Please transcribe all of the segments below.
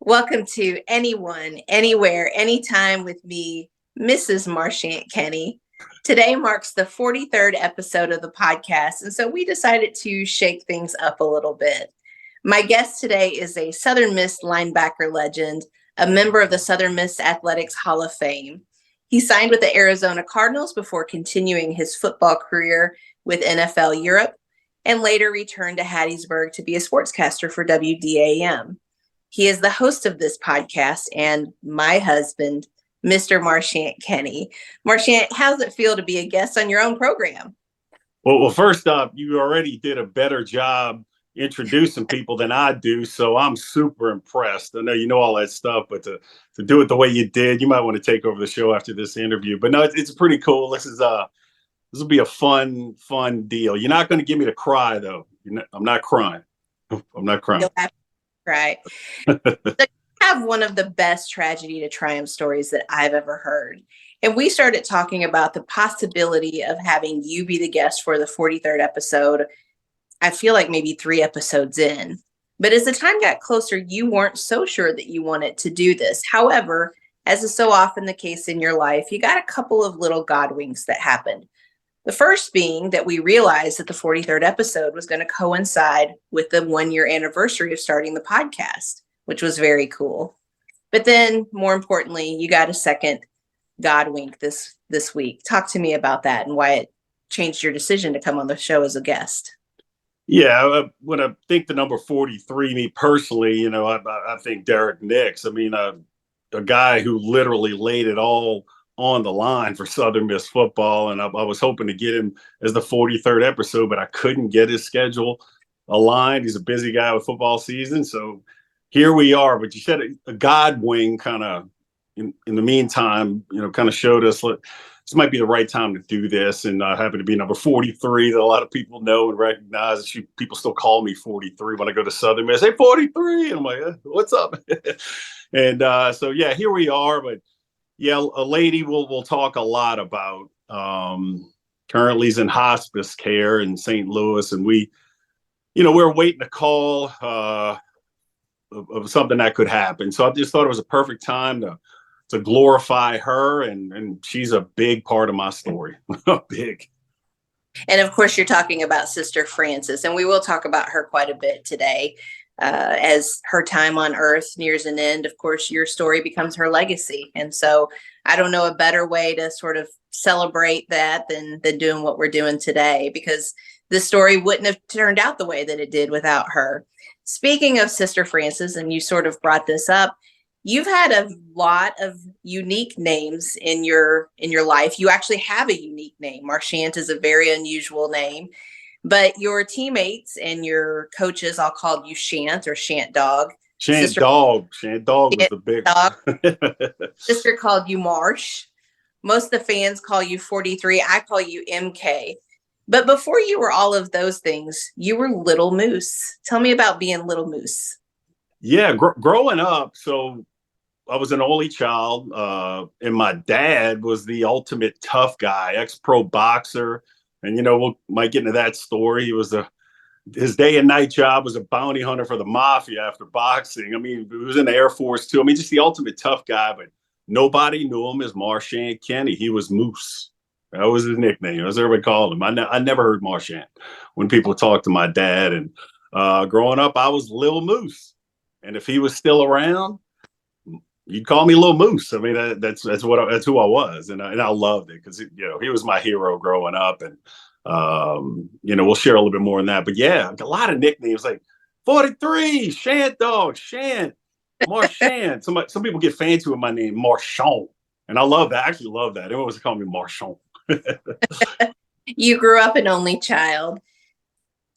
Welcome to Anyone, Anywhere, Anytime with me, Mrs. Marchant Kenney. Today marks the 43rd episode of the podcast, and so we decided to shake things up a little bit. My guest today is a Southern Miss linebacker legend, a member of the Southern Miss Athletics Hall of Fame. He signed with the Arizona Cardinals before continuing his football career with NFL Europe, and later returned to Hattiesburg to be a sportscaster for WDAM. He is the host of this podcast and my husband, Mr. Marchant Kenney. Marchant, how does it feel to be a guest on your own program? Well, first off, you already did a better job introducing people than I do, so I'm super impressed. I know you know all that stuff, but to do it the way you did, you might want to take over the show after this interview. But no, it's pretty cool. This will be a fun deal. You're not going to get me to cry though. I'm not crying. I'm not crying. You'll have to cry. So you have one of the best tragedy to triumph stories that I've ever heard. And we started talking about the possibility of having you be the guest for the 43rd episode. I feel like maybe 3 episodes in. But as the time got closer, you weren't so sure that you wanted to do this. However, as is so often the case in your life, you got a couple of little God winks that happened. The first being that we realized that the 43rd episode was going to coincide with the 1-year anniversary of starting the podcast, which was very cool. But then, more importantly, you got a second God wink this week. Talk to me about that and why it changed your decision to come on the show as a guest. Yeah, when I think the number 43, me personally, I think Derek Nix. I mean, a guy who literally laid it all on the line for Southern Miss football, and I was hoping to get him as the 43rd episode, but I couldn't get his schedule aligned. He's a busy guy with football season, so here we are. But you said a God wing kind of in the meantime, kind of showed us this might be the right time to do this, and I happen to be number 43 that a lot of people know and recognize. People still call me 43 when I go to Southern Miss. Hey, 43, and I'm like, what's up? And so yeah, here we are. But yeah, a lady we'll talk a lot about. Currently is in hospice care in St. Louis, and we're waiting a call of something that could happen. So I just thought it was a perfect time to glorify her, and she's a big part of my story. Big. And of course, you're talking about Sister Frances, and we will talk about her quite a bit today. As her time on earth nears an end, of course, your story becomes her legacy. And so I don't know a better way to sort of celebrate that than doing what we're doing today, because this story wouldn't have turned out the way that it did without her. Speaking of Sister Frances, and you sort of brought this up, you've had a lot of unique names in your life. You actually have a unique name. Marchant is a very unusual name. But your teammates and your coaches all called you Shant or Shant Dog. Shant Dog was the big dog. Sister called you Marsh. Most of the fans call you 43. I call you MK. But before you were all of those things, you were Little Moose. Tell me about being Little Moose. Yeah, growing up, so I was an only child, and my dad was the ultimate tough guy, ex-pro boxer. And, we might get into that story. He was his day and night job was a bounty hunter for the mafia after boxing. I mean, he was in the Air Force too. I mean, just the ultimate tough guy, but nobody knew him as Marchant Kenney. He was Moose. That was his nickname, as everybody called him. I never heard Marchant when people talked to my dad. And growing up, I was Lil Moose. And if he was still around, you'd call me Little Moose. I mean, that's who I was, and I loved it because he was my hero growing up, and we'll share a little bit more on that. But yeah, a lot of nicknames like 43, Shant Dog, Shant, Marchant. Some people get fancy with my name, Marchant, and I love that. I actually love that. They always call me Marchant. You grew up an only child.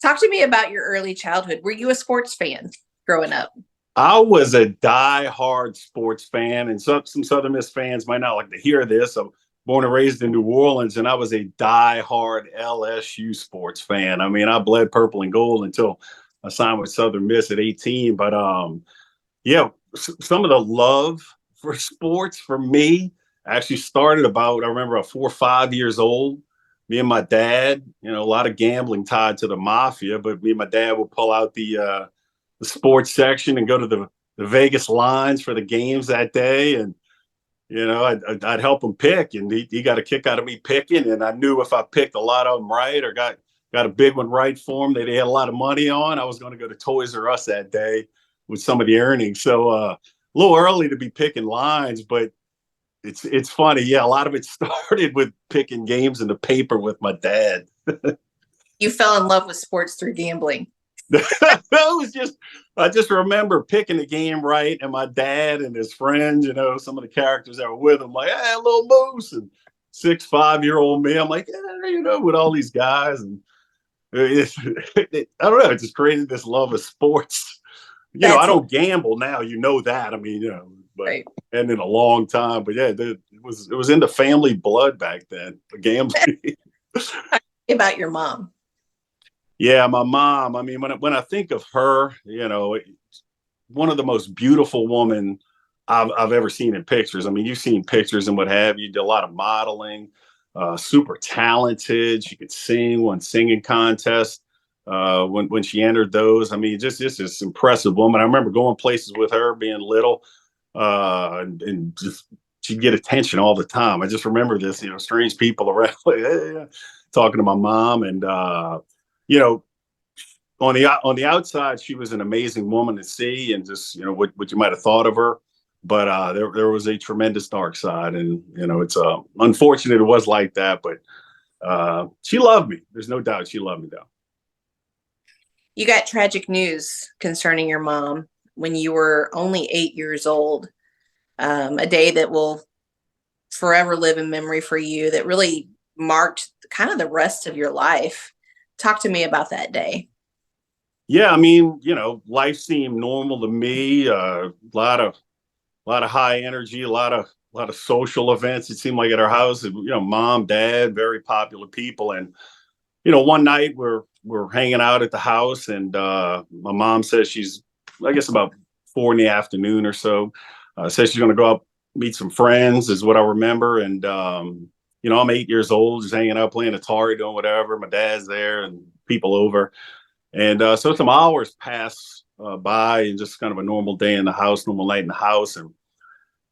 Talk to me about your early childhood. Were you a sports fan growing up? I was a die-hard sports fan, and some Southern Miss fans might not like to hear this. I'm born and raised in New Orleans, and I was a die-hard LSU sports fan. I mean, I bled purple and gold until I signed with Southern Miss at 18. But some of the love for sports for me actually started about, I remember, at 4 or 5 years old. Me and my dad, a lot of gambling tied to the mafia, but me and my dad would pull out the sports section and go to the the Vegas lines for the games that day, and I'd help him pick, and he got a kick out of me picking. And I knew if I picked a lot of them right or got a big one right for them that they had a lot of money on, I was going to go to Toys R Us that day with some of the earnings. So a little early to be picking lines, but it's funny. Yeah, a lot of it started with picking games in the paper with my dad. You fell in love with sports through gambling. I just remember picking the game right, and my dad and his friends, some of the characters that were with him, like, hey, little Moose, and 6, 5 year old me. I'm like, with all these guys, and I don't know, it just created this love of sports. I don't gamble now, that. I mean, but right. And in a long time, but yeah, it was in the family blood back then. The gambling. About your mom. Yeah, my mom. I mean, when I think of her, one of the most beautiful women I've ever seen in pictures. I mean, you've seen pictures and what have you. Did a lot of modeling, super talented. She could sing, won singing contests when she entered those. I mean, just this impressive woman. I remember going places with her, being little, and just she'd get attention all the time. I just remember this, strange people around, like, hey, talking to my mom, and on the outside, she was an amazing woman to see, and just what you might have thought of her. But there was a tremendous dark side, and it's unfortunate it was like that. But she loved me. There's no doubt she loved me, though. You got tragic news concerning your mom when you were only 8 years old. A day that will forever live in memory for you, that really marked kind of the rest of your life. Talk to me about that day. Yeah, I mean, life seemed normal to me. A lot of high energy, a lot of social events. It seemed like at our house, mom, dad, very popular people. And one night we're hanging out at the house, and my mom says she's, I guess, about 4 p.m. or so. Says she's going to go up, meet some friends, is what I remember. And I'm 8 years old, just hanging out, playing Atari, doing whatever. My dad's there and people over. And so some hours pass by, and just kind of a normal day in the house, normal night in the house. And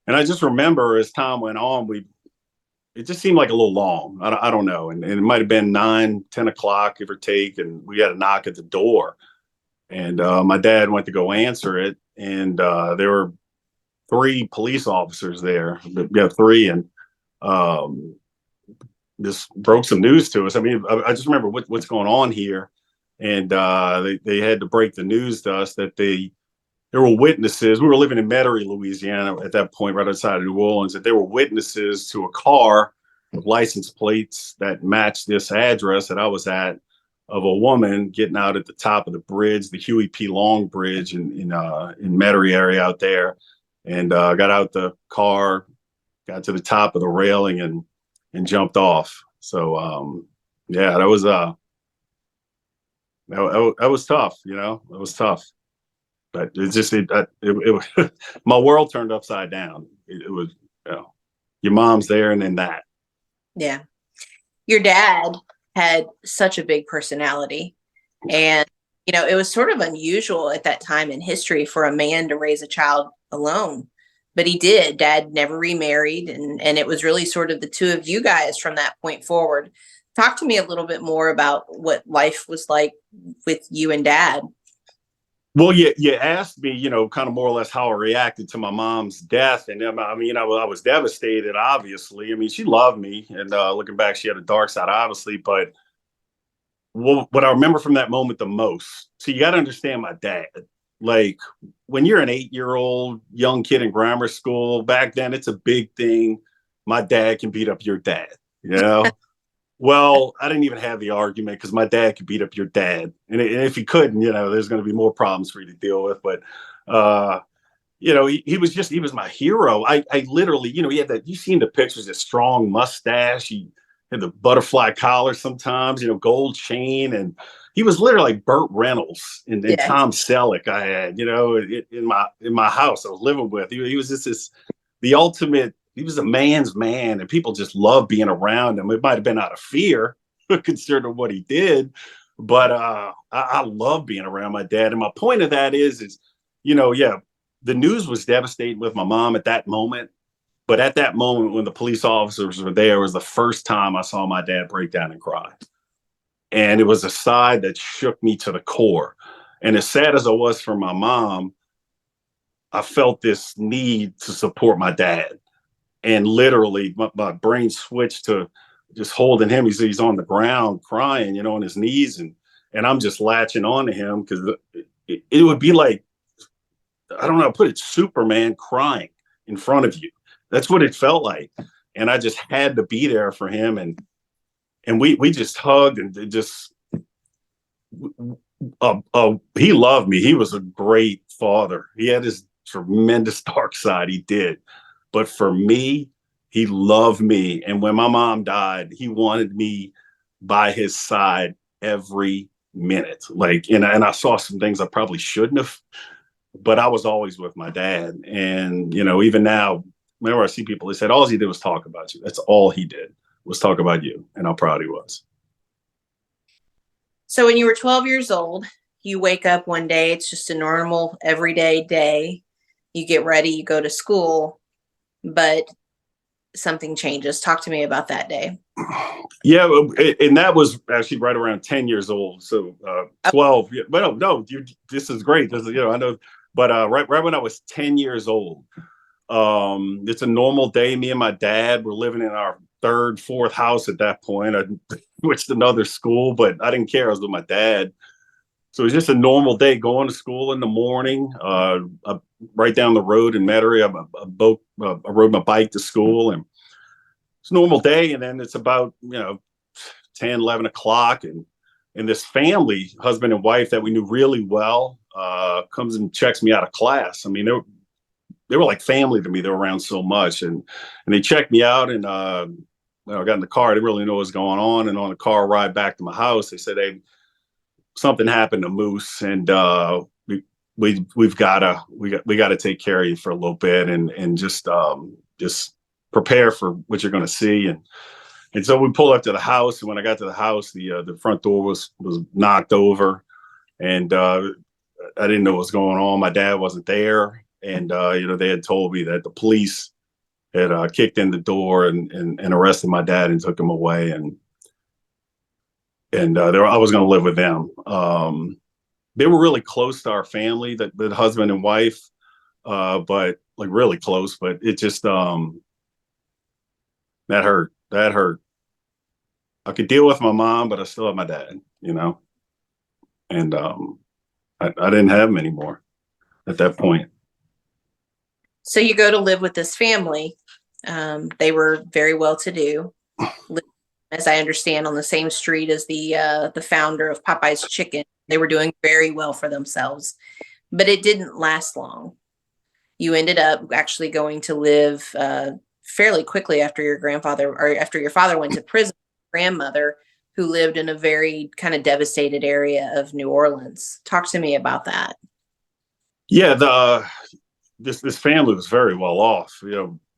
I just remember as time went on, it just seemed like a little long. I don't know. And it might have been 9, 10 o'clock, give or take. And we had a knock at the door. And my dad went to go answer it. And there were 3 police officers there. Yeah, 3. And this broke some news to us. I mean, I just remember what's going on here. And they had to break the news to us that there were witnesses. We were living in Metairie, Louisiana at that point, right outside of New Orleans, that there were witnesses to a car with license plates that matched this address that I was at, of a woman getting out at the top of the bridge, the Huey P. Long Bridge in Metairie area out there, and got out the car, got to the top of the railing, and jumped off. So yeah, that was tough. It was tough. But it's just my world turned upside down. It was, your mom's there, and then that. Yeah, your dad had such a big personality, and it was sort of unusual at that time in history for a man to raise a child alone, but he did. Dad never remarried, and it was really sort of the two of you guys from that point forward. Talk to me a little bit more about what life was like with you and Dad. Well, you asked me, kind of more or less how I reacted to my mom's death. And I mean, I was devastated, obviously. I mean, she loved me. And looking back, she had a dark side, obviously. But what I remember from that moment the most, so you got to understand my dad. Like, when you're an 8-year-old young kid in grammar school, back then, it's a big thing. My dad can beat up your dad, Well, I didn't even have the argument, because my dad could beat up your dad. And if he couldn't, there's going to be more problems for you to deal with. But, he was my hero. I literally, he had that, you've seen the pictures, that strong mustache. He had the butterfly collar sometimes, gold chain. And he was literally like Burt Reynolds and Tom Selleck I had, in my house I was living with. He was just the ultimate. He was a man's man, and people just loved being around him. It might have been out of fear, considering what he did, but I love being around my dad. And my point of that is, yeah, the news was devastating with my mom at that moment. But at that moment, when the police officers were there, was the first time I saw my dad break down and cry. And it was a side that shook me to the core. And as sad as I was for my mom, I felt this need to support my dad. And literally, my brain switched to just holding him. He's on the ground crying, on his knees. And I'm just latching on to him because it would be like, I don't know, put it Superman crying in front of you. That's what it felt like. And I just had to be there for him. And we just hugged and just he loved me. He was a great father. He had his tremendous dark side. He did. But for me, he loved me. And when my mom died, he wanted me by his side every minute. And I saw some things I probably shouldn't have, but I was always with my dad. And, even now, whenever I see people, they said, all he did was talk about you. That's all he did, was talk about you and how proud he was. So when you were 12 years old, you wake up one day, it's just a normal everyday day. You get ready, you go to school, but something changes. Talk to me about that day. Yeah, and that was actually right around 10 years old. So 12. Yeah, but no, this is great. This is, I know, but right when I was 10 years old, it's a normal day. Me and my dad were living in our third, fourth house at that point. I switched to another school, but I didn't care. I was with my dad. So it was just a normal day going to school in the morning, right down the road in Metairie. I rode my bike to school, and it's a normal day. And then it's about, 10, 11 o'clock. And this family, husband and wife that we knew really well, comes and checks me out of class. I mean, they were like family to me. They were around so much. And they checked me out, and I got in the car. I didn't really know what was going on. And on the car ride back to my house, they said, hey, something happened to Moose, and we've got to take care of you for a little bit, and just prepare for what you're going to see. And so we pulled up to the house, and when I got to the house, the front door was knocked over, and I didn't know what was going on. My dad wasn't there, and they had told me that the police had kicked in the door and arrested my dad and took him away, and I was going to live with them. They were really close to our family, the husband and wife, but like really close. But it just that hurt. That hurt. I could deal with my mom, but I still have my dad, and I didn't have him anymore at that point. So you go to live with this family. They were very well to do, as I understand, on the same street as the founder of Popeye's Chicken. They were doing very well for themselves, but it didn't last long. You ended up actually going to live fairly quickly after your father went to prison. Grandmother, who lived in a very kind of devastated area of New Orleans. Talk to me about that. Yeah, this family was very well off.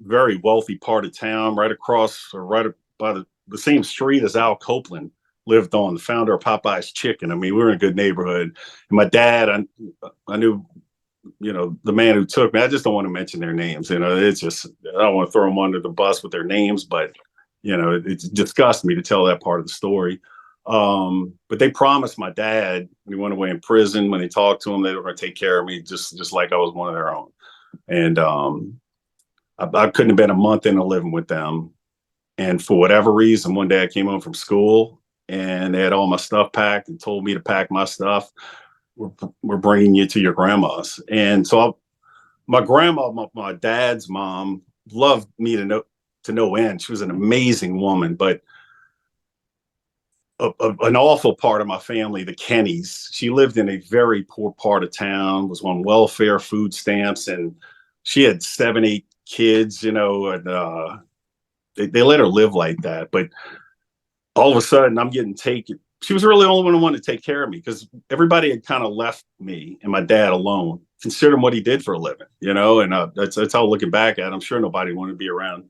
Very wealthy part of town, right across or right by the same street as Al Copeland lived on, the founder of Popeye's Chicken. I mean, we were in a good neighborhood. And my dad, I knew, the man who took me. I just don't want to mention their names. It's just, I don't want to throw them under the bus with their names, but it disgusts me to tell that part of the story. But they promised my dad when he went away in prison, when they talked to him, they were going to take care of me just like I was one of their own. And I couldn't have been a month into living with them. And for whatever reason, one day I came home from school and they had all my stuff packed and told me to pack my stuff. We're bringing you to your grandma's. And so my grandma, my dad's mom, loved me to no end. She was an amazing woman, but an awful part of my family, the Kenneys, she lived in a very poor part of town, was on welfare, food stamps, and she had 7, 8 kids, and they let her live like that. But all of a sudden I'm getting taken. She was really the only one who wanted to take care of me, because everybody had kind of left me and my dad alone, considering what he did for a living, and that's how, looking back at it, I'm sure nobody wanted to be around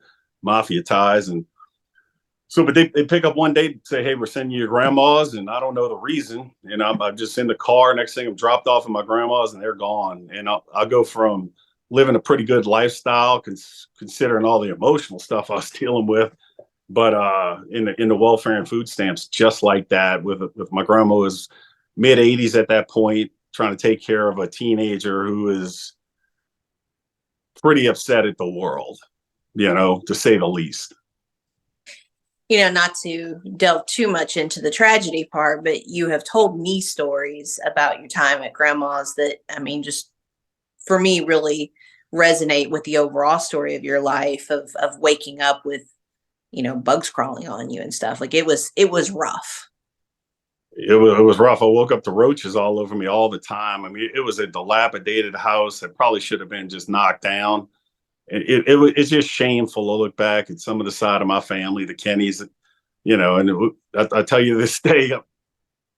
mafia ties. And So, but they pick up one day and say, "Hey, we're sending you your grandma's," and I don't know the reason. And I'm just in the car. Next thing, I'm dropped off at my grandma's, and they're gone. And I'll go from living a pretty good lifestyle, considering all the emotional stuff I was dealing with, but in the welfare and food stamps, just like that. With my grandma was mid 80s at that point, trying to take care of a teenager who is pretty upset at the world, to say the least. Not to delve too much into the tragedy part, but you have told me stories about your time at grandma's that, I mean, just for me, really resonate with the overall story of your life of waking up with, bugs crawling on you and stuff. Like it was rough. It was rough. I woke up to roaches all over me all the time. I mean, it was a dilapidated house that probably should have been just knocked down. It's just shameful to look back at some of the side of my family, the Kenneys, and I tell you this day,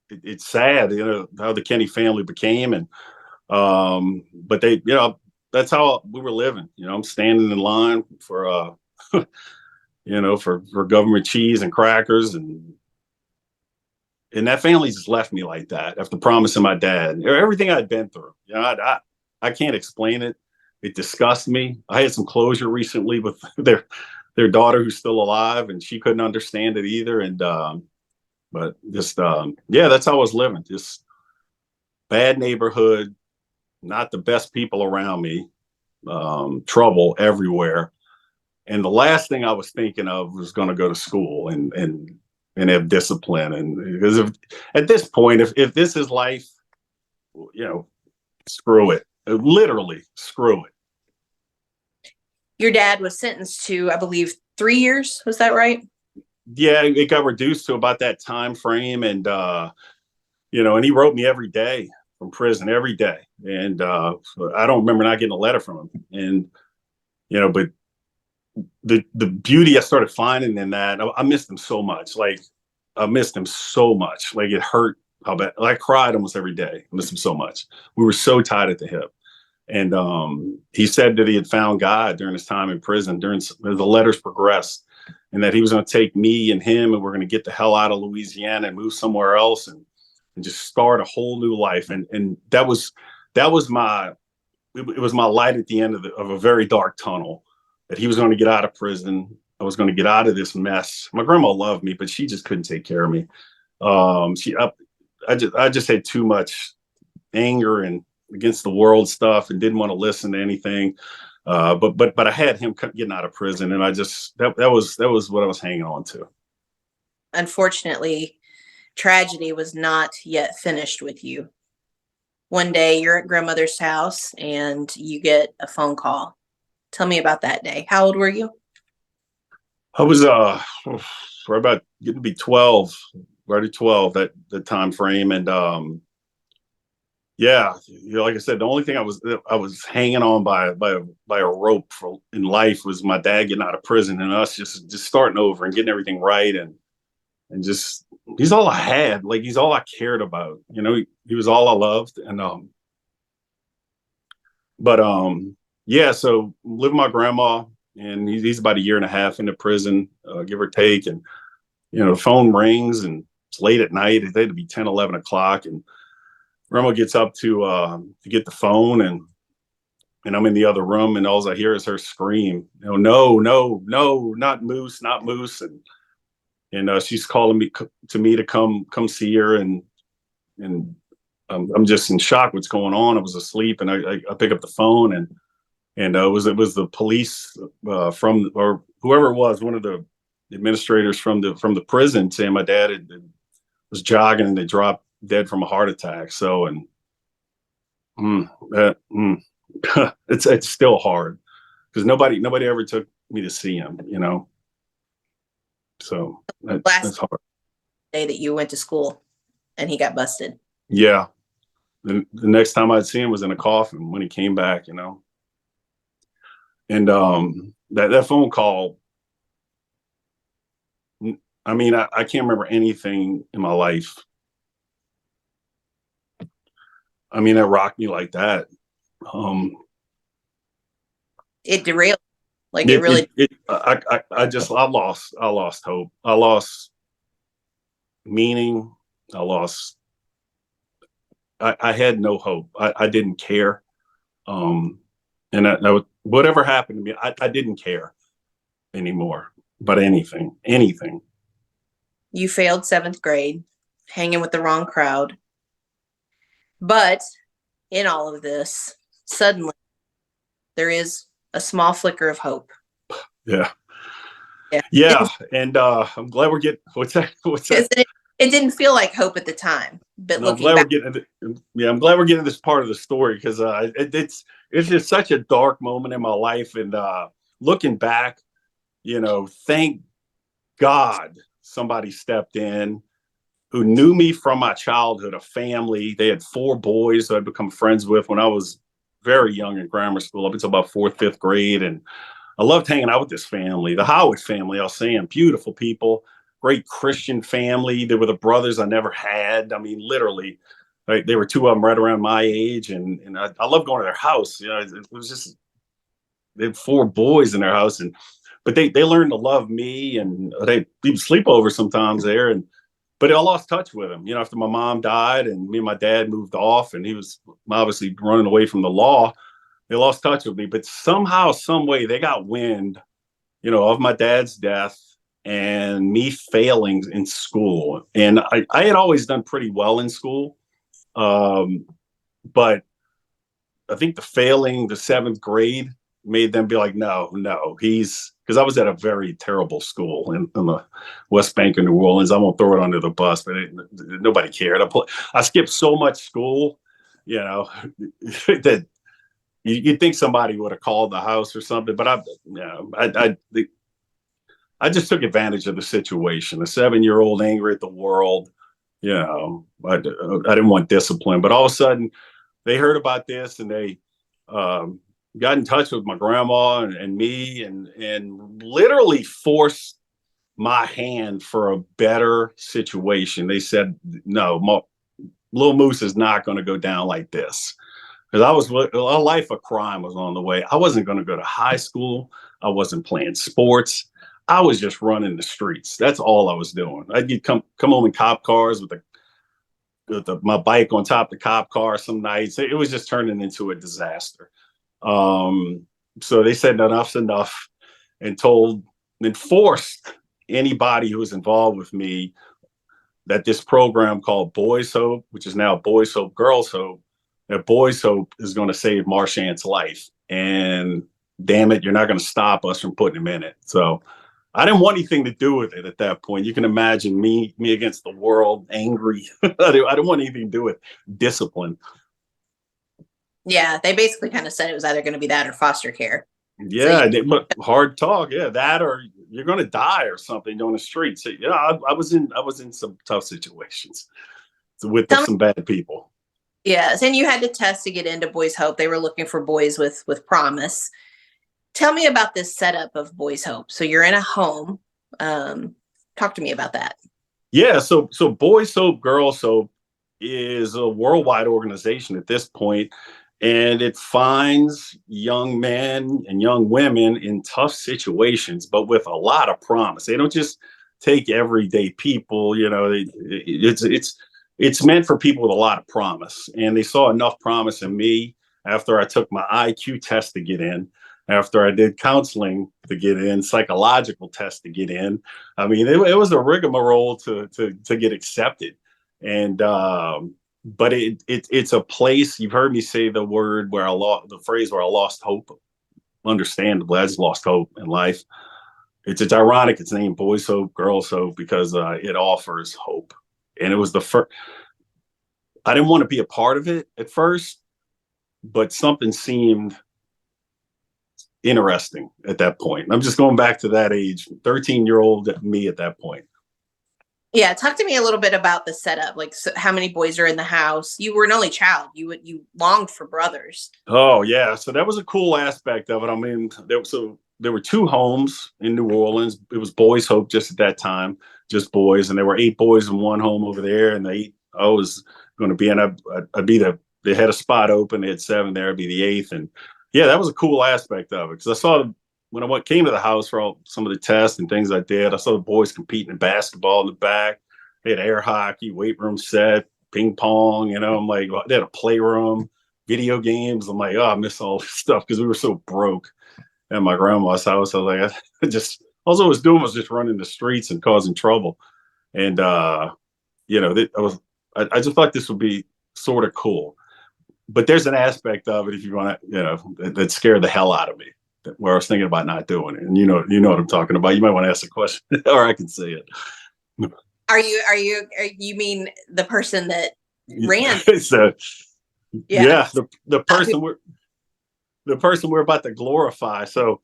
it's sad, how the Kenney family became. And, but that's how we were living. I'm standing in line for, for government cheese and crackers. And that family just left me like that after promising my dad everything I'd been through. I can't explain it. It disgusts me. I had some closure recently with their daughter who's still alive, and she couldn't understand it either. And but just yeah, that's how I was living. Just bad neighborhood, not the best people around me, trouble everywhere. And the last thing I was thinking of was going to go to school and have discipline. And because at this point, if this is life, screw it. Literally, screw it. Your dad was sentenced to, I believe, 3 years. Was that right? Yeah, it got reduced to about that time frame. And and he wrote me every day from prison, every day. And I don't remember not getting a letter from him. And but the beauty I started finding in that, I missed him so much. Like, I missed him so much. Like, it hurt how bad. Like, I cried almost every day. I missed him so much. We were so tied at the hip. And he said that he had found God during his time in prison, during the letters progressed, and that he was going to take me and him, and we're going to get the hell out of Louisiana and move somewhere else and just start a whole new life. And that was my it was my light at the end of a very dark tunnel, that he was going to get out of prison. I was going to get out of this mess. My grandma loved me, but she just couldn't take care of me. I just had too much anger and against the world stuff and didn't want to listen to anything. But I had him getting out of prison, and I just that was what I was hanging on to. Unfortunately, tragedy was not yet finished with you. One day you're at grandmother's house and you get a phone call. Tell me about that day. How old were you? I was for about getting to be 12, right at 12, that the time frame. And yeah, like I said, the only thing I was hanging on by a rope in life was my dad getting out of prison, and us just starting over and getting everything right. And just, he's all I had. Like, he's all I cared about. He was all I loved. And but yeah, so living with my grandma, and he's about a year and a half into prison, give or take. And the phone rings, and it's late at night. It'd be 10, 11 o'clock, and grandma gets up to get the phone, and I'm in the other room, and all I hear is her scream, no, no, no, not Moose, not Moose. And she's calling me to come see her. And I'm just in shock. What's going on? I was asleep, and I pick up the phone, and it was the police from, or whoever it was, one of the administrators from the prison, saying my dad was jogging and they dropped dead from a heart attack. So, and it's still hard because nobody ever took me to see him. So that's hard. Day that you went to school and he got busted. Yeah. The next time I'd see him was in a coffin when he came back, And that phone call, I mean, I can't remember anything in my life. I mean, that rocked me like that. It derailed. Like it really. I lost hope. I lost meaning. I lost, I had no hope. I didn't care. Um, and whatever happened to me, I didn't care anymore, but anything. You failed seventh grade, hanging with the wrong crowd. But in all of this, suddenly there is a small flicker of hope. Yeah. Yeah. Yeah. And I'm glad we're getting, what's that? What's that? It didn't feel like hope at the time, but No, I'm looking glad we're back, getting yeah, I'm glad we're getting this part of the story because it's just such a dark moment in my life. And looking back, thank God somebody stepped in who knew me from my childhood, a family. They had four boys that I'd become friends with when I was very young in grammar school, up until about fourth, fifth grade. And I loved hanging out with this family, the Howard family. I was saying, beautiful people, great Christian family. They were the brothers I never had. I mean, literally, right? They were two of them right around my age, and I love going to their house. It was just they had four boys in their house, and but they learned to love me, and they would sleep over sometimes there, and but I lost touch with him. After my mom died, and me and my dad moved off, and he was obviously running away from the law. They lost touch with me, but somehow, some way, they got wind, of my dad's death and me failing in school. And I had always done pretty well in school, but I think the failing the seventh grade made them be like, no, no, he's because I was at a very terrible school in the West Bank of New Orleans. I won't throw it under the bus, but nobody cared. I skipped so much school, that you'd think somebody would have called the house or something, but I just took advantage of the situation. A 7-year-old angry at the world, I didn't want discipline, but all of a sudden they heard about this and they got in touch with my grandma and me and literally forced my hand for a better situation. They said, no, Little Moose is not going to go down like this. Because a life of crime was on the way. I wasn't going to go to high school. I wasn't playing sports. I was just running the streets. That's all I was doing. I'd come home in cop cars my bike on top of the cop car some nights. It was just turning into a disaster. So they said enough's enough and forced anybody who was involved with me that this program called Boys Hope, which is now Boys Hope, Girls Hope, that Boys Hope is going to save Marchant's life. And damn it, you're not going to stop us from putting him in it. So I didn't want anything to do with it at that point. You can imagine me against the world, angry. I didn't want anything to do with discipline. yeah, they basically kind of said it was either going to be that or foster care. Yeah, but hard talk. Yeah, that or you're going to die or something on the street. So I was in some tough situations with some bad people. Yes, and you had to test to get into Boys Hope. They were looking for boys with promise. Tell me about this setup of Boys Hope. So you're in a home. Talk to me about that. Yeah, so Boys Hope, Girls Hope is a worldwide organization at this point, and it finds young men and young women in tough situations, but with a lot of promise. They don't just take everyday people. It's meant for people with a lot of promise, and they saw enough promise in me after I took my IQ test to get in, after I did counseling to get in, psychological test to get in. I mean, it was a rigmarole to get accepted, and but it's a place. You've heard me say the phrase where I lost hope. Understandably, I just lost hope in life. It's ironic. It's named Boys Hope, Girls Hope because it offers hope, and it was the first. I didn't want to be a part of it at first, but something seemed interesting at that point. I'm just going back to that age, 13-year-old me at that point. Yeah, talk to me a little bit about the setup. Like, so how many boys are in the house? You were an only child. You longed for brothers. Oh yeah, so that was a cool aspect of it. I mean, there were two homes in New Orleans. It was Boys Hope just at that time, just boys, and there were 8 boys in one home over there, and I was going to be in. I'd be they had a spot open. They had 7 there. I'd be the 8th, and yeah, that was a cool aspect of it because I saw when I came to the house for some of the tests and things I did, I saw the boys competing in basketball in the back. They had air hockey, weight room set, ping pong. I'm like, well, they had a playroom, video games. I'm like, oh, I miss all this stuff because we were so broke at my grandma's house. I was like, all I was doing was just running the streets and causing trouble. And I just thought this would be sort of cool. But there's an aspect of it, if you want to, that scared the hell out of me, where I was thinking about not doing it. And you know what I'm talking about. You might want to ask the question, or I can say it. You mean the person that ran? So, yeah, the person we're about to glorify. So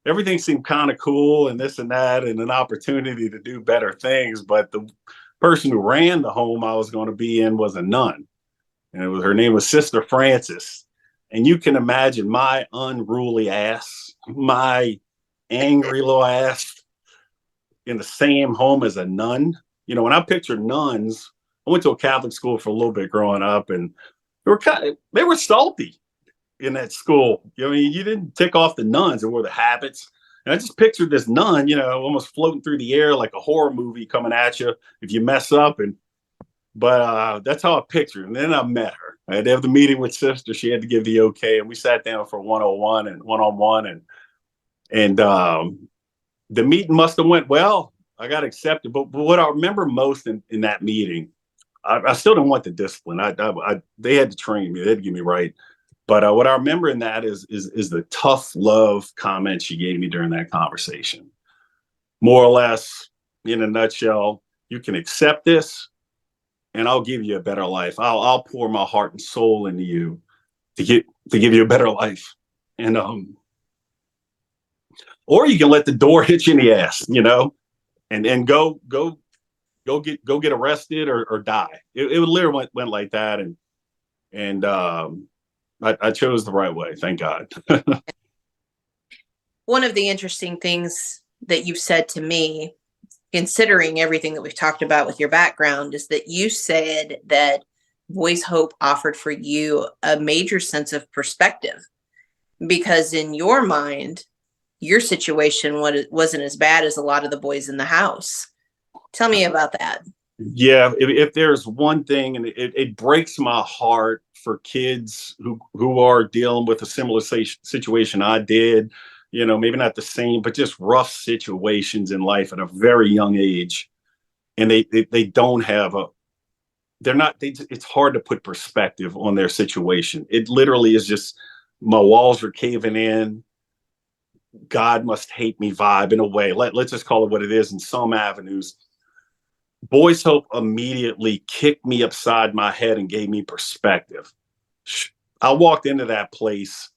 everything seemed kind of cool and this and that, and an opportunity to do better things. But the person who ran the home I was going to be in was a nun, and her name was Sister Francis. And you can imagine my unruly ass, my angry little ass in the same home as a nun. When I picture nuns, I went to a Catholic school for a little bit growing up, and they were salty in that school. You didn't tick off the nuns; it were the habits. And I just pictured this nun, almost floating through the air like a horror movie coming at you if you mess up. But that's how I pictured. And then I met her. I had to have the meeting with Sister. She had to give the okay, and we sat down for 101 and one-on-one, and the meeting must have went well. I got accepted. But what I remember most in that meeting, I still didn't want the discipline. They had to train me. They had to get me right. But what I remember in that is the tough love comments she gave me during that conversation. More or less, in a nutshell, you can accept this, and I'll give you a better life. I'll pour my heart and soul into you to give you a better life. And or you can let the door hit you in the ass, and go get arrested or die. It literally went like that, and I chose the right way, thank God. One of the interesting things that you've said to me, considering everything that we've talked about with your background, is that you said that Boys Hope offered for you a major sense of perspective, because in your mind, your situation wasn't as bad as a lot of the boys in the house. Tell me about that. Yeah, if there's one thing, and it breaks my heart for kids who are dealing with a similar situation I did, maybe not the same, but just rough situations in life at a very young age, and they don't have it's hard to put perspective on their situation. It literally is just, my walls are caving in. God must hate me vibe in a way. Let's just call it what it is in some avenues. Boys Hope immediately kicked me upside my head and gave me perspective. I walked into that place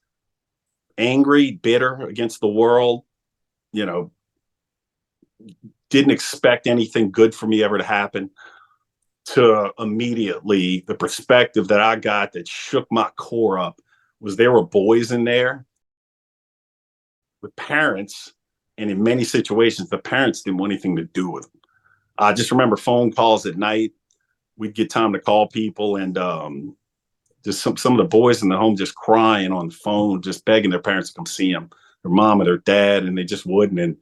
angry, bitter against the world, didn't expect anything good for me ever to happen, to immediately the perspective that I got that shook my core up was there were boys in there with parents, and in many situations, the parents didn't want anything to do with them. I just remember phone calls at night. We'd get time to call people, and just some of the boys in the home just crying on the phone, just begging their parents to come see them, their mom or their dad, and they just wouldn't.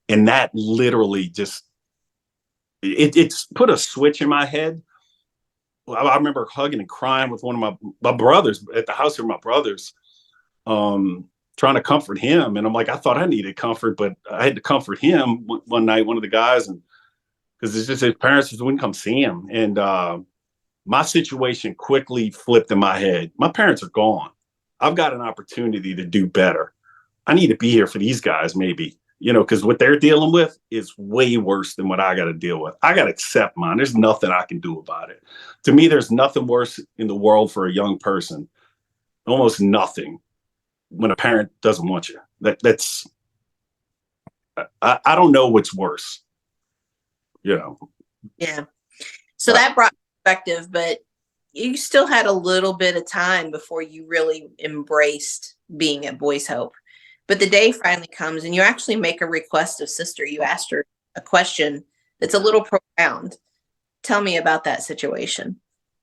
And that literally just, it's put a switch in my head. I remember hugging and crying with one of my brothers at the house with my brothers, trying to comfort him. And I'm like, I thought I needed comfort, but I had to comfort him one night, one of the guys, and because it's just his parents just wouldn't come see him. And my situation quickly flipped in my head. My parents are gone. I've got an opportunity to do better. I need to be here for these guys, maybe, because what they're dealing with is way worse than what I got to deal with. I got to accept mine. There's nothing I can do about it. To me, there's nothing worse in the world for a young person. Almost nothing when a parent doesn't want you. That's I don't know what's worse. Yeah. So that brought perspective, but you still had a little bit of time before you really embraced being at Boys Hope. But the day finally comes and you actually make a request of Sister. You asked her a question that's a little profound. Tell me about that situation.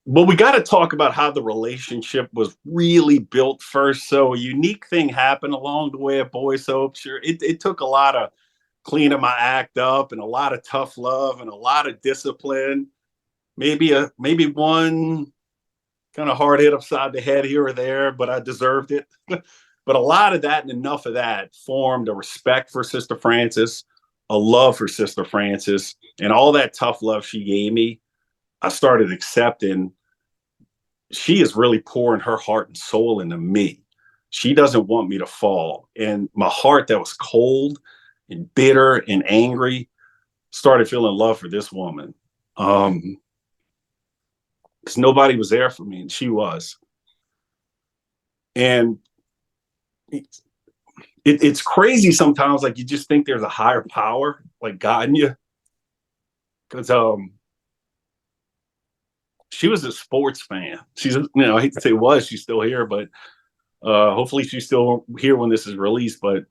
Well, we got to talk about how the relationship was really built first. So a unique thing happened along the way at Boys Hope. Sure, it took a lot of cleaning my act up and a lot of tough love and a lot of discipline. Maybe one kind of hard hit upside the head here or there, but I deserved it. But a lot of that and enough of that formed a respect for Sister Francis, a love for Sister Francis, and all that tough love she gave me. I started accepting she is really pouring her heart and soul into me. She doesn't want me to fall. And my heart that was cold and bitter and angry started feeling love for this woman. Because nobody was there for me, and she was. And it's crazy sometimes. Like you just think there's a higher power, like God in you, because she was a sports fan. She's, I hate to say was, she's still here, but hopefully she's still here when this is released. But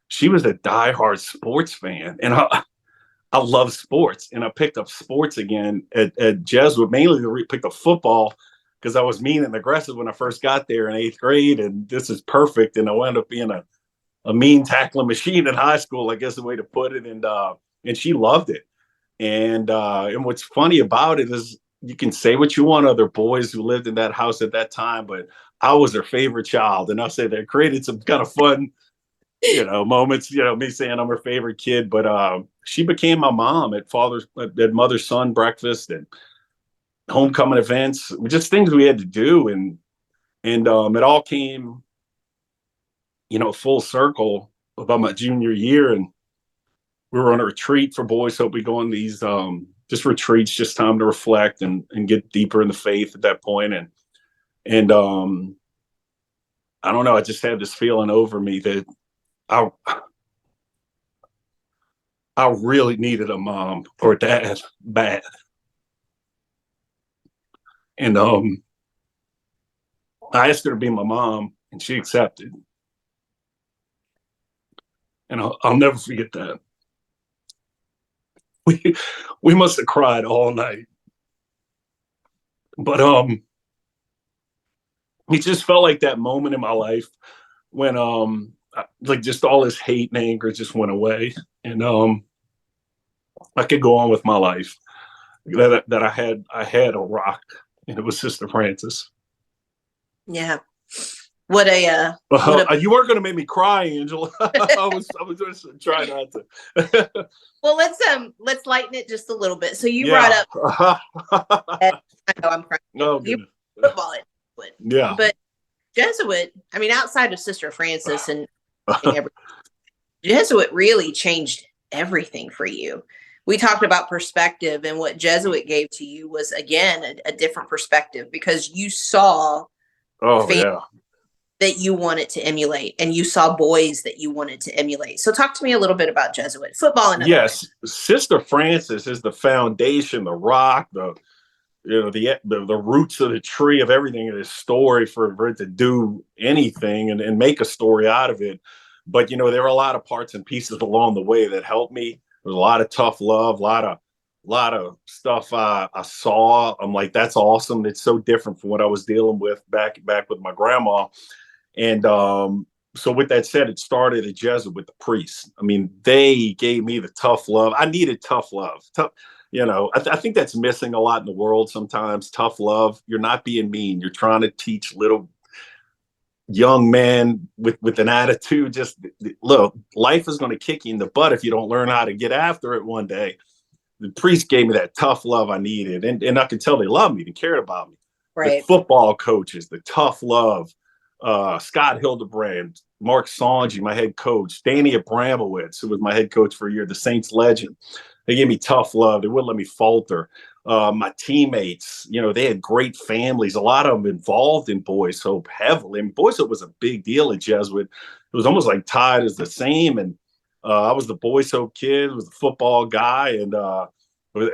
she was a diehard sports fan, and I love sports, and I picked up sports again at Jesuit, mainly to pick up football because I was mean and aggressive when I first got there in 8th grade, and this is perfect. And I wound up being a mean tackling machine in high school, I guess the way to put it. And she loved it. And what's funny about it is you can say what you want other boys who lived in that house at that time, but I was their favorite child. And I'll say that created some kind of fun, moments, me saying I'm her favorite kid. But she became my mom at mother son breakfast and homecoming events, just things we had to do. And it all came, full circle about my junior year. And we were on a retreat for boys. Hope we go on these just retreats, just time to reflect and get deeper in the faith at that point. And I don't know, I just had this feeling over me that I I really needed a mom or a dad bad. And I asked her to be my mom, and she accepted. And I'll never forget that. We we must have cried all night, but it just felt like that moment in my life when like just all this hate and anger just went away, and I could go on with my life. That I had a rock, and it was Sister Francis. Yeah. What a what a You weren't going to make me cry, Angela. I was just trying not to. well, let's lighten it just a little bit. So you brought Yeah. up I know I'm crying. Oh You goodness. football at Jesuit. Yeah. But Jesuit, I mean, outside of Sister Francis and everything, Jesuit really changed everything for you. We talked about perspective, and what Jesuit gave to you was again a different perspective because you saw Oh families yeah. that you wanted to emulate and you saw boys that you wanted to emulate. So talk to me a little bit about Jesuit football and Yes, Sister Francis is the foundation, the rock, the roots of the tree of everything in this story for it to do anything and make a story out of it. But there were a lot of parts and pieces along the way that helped me. There was a lot of tough love, a lot of stuff I saw. I'm like, that's awesome. It's so different from what I was dealing with back with my grandma. And so with that said, it started at Jesuit with the priests. I mean, they gave me the tough love. I needed tough love. I think that's missing a lot in the world sometimes. Tough love. You're not being mean. You're trying to teach little young men with an attitude. Just look, life is going to kick you in the butt if you don't learn how to get after it one day. The priest gave me that tough love I needed, and I could tell they loved me and cared about me. The right. football coaches, the tough love. Scott Hildebrand, Mark Sonji, my head coach, Danny Abramowitz, who was my head coach for a year, the Saints legend. They gave me tough love. They wouldn't let me falter. My teammates, they had great families. A lot of them involved in Boys Hope heavily. I mean, Boys Hope was a big deal at Jesuit. It was almost like tied as the same. And I was the Boys Hope kid, was the football guy, and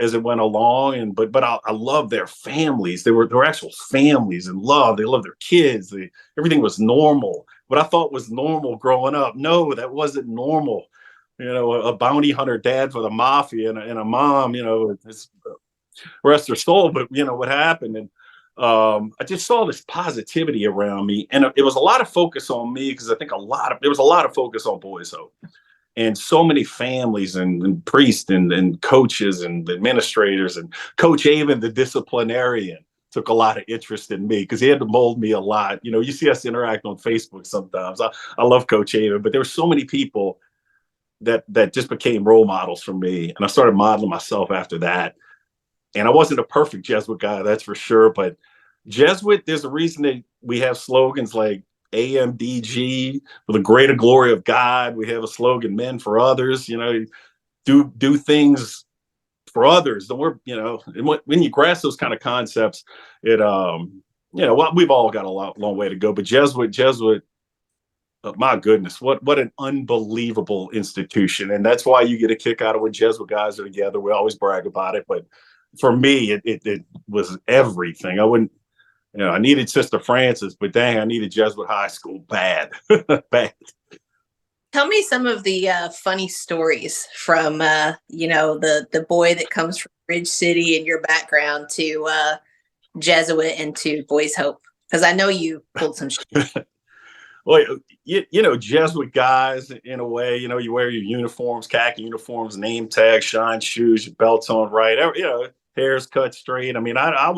as it went along. And but I love their families. They were actual families and love. They loved their kids. Everything was normal. What I thought was normal growing up, no, that wasn't normal. A bounty hunter dad for the mafia and a mom, rest her soul. But what happened? And I just saw this positivity around me, and it was a lot of focus on me because I think there was a lot of focus on Boys Hope, and so many families and priests and coaches and administrators, and Coach Avon, the disciplinarian, took a lot of interest in me because he had to mold me a lot. You know, you see us interact on Facebook sometimes. I love Coach Avon, but there were so many people that just became role models for me, and I started modeling myself after that. And I wasn't a perfect Jesuit guy, that's for sure. But Jesuit, there's a reason that we have slogans like AMDG, for the greater glory of God. We have a slogan, men for others. You know, do things for others. The word, you know, when you grasp those kind of concepts, it you know, well, we've all got a long way to go. But Jesuit, my goodness, what an unbelievable institution. And that's why you get a kick out of when Jesuit guys are together. We always brag about it, but for me, it was everything. I wouldn't, you know, I needed Sister Francis, but dang, I needed Jesuit High School bad, bad. Tell me some of the funny stories from the boy that comes from Ridge City in your background to Jesuit and to Boys Hope, because I know you pulled some shit. Well, you know, Jesuit guys, in a way, you know, you wear your uniforms, khaki uniforms, name tag, shine shoes, your belts on right, you know, hair's cut straight. I mean, I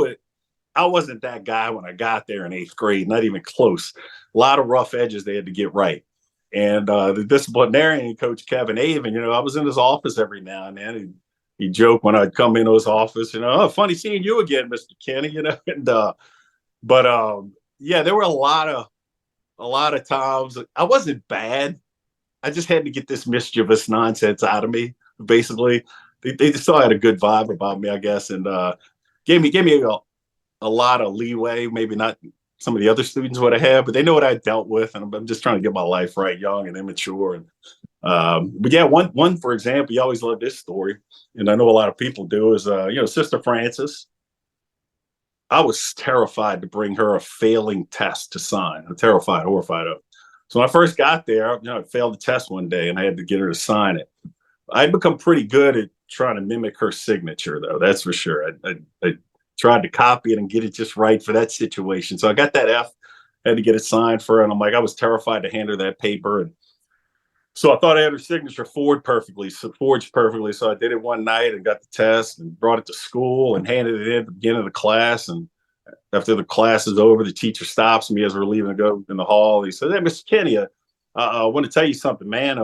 wasn't that guy when I got there in eighth grade, not even close. A lot of rough edges they had to get right. And the disciplinarian, Coach Kevin Avon, you know, I was in his office every now and then. He'd joke when I'd come into his office, you know, oh, funny seeing you again, Mr. Kenney, you know. And but yeah, there were a lot of times I wasn't bad. I just had to get this mischievous nonsense out of me. Basically, they still had a good vibe about me, I guess, and gave me a lot of leeway. Maybe not some of the other students would have had, but they know what I dealt with, and I'm just trying to get my life right, young and immature. And but yeah, one for example, you always love this story, and I know a lot of people do. Is you know, Sister Francis. I was terrified to bring her a failing test to sign. I'm terrified, horrified of. So when I first got there, you know, I failed the test one day, and I had to get her to sign it. I'd become pretty good at trying to mimic her signature, though. That's for sure. I tried to copy it and get it just right for that situation. So I got that F, had to get it signed for her, and I'm like, I was terrified to hand her that paper. And so I thought I had her signature forged perfectly. So I did it one night and got the test and brought it to school and handed it in at the beginning of the class. And after the class is over, the teacher stops me as we're leaving to go in the hall. He says, "Hey, Mr. Kenney, I want to tell you something, man.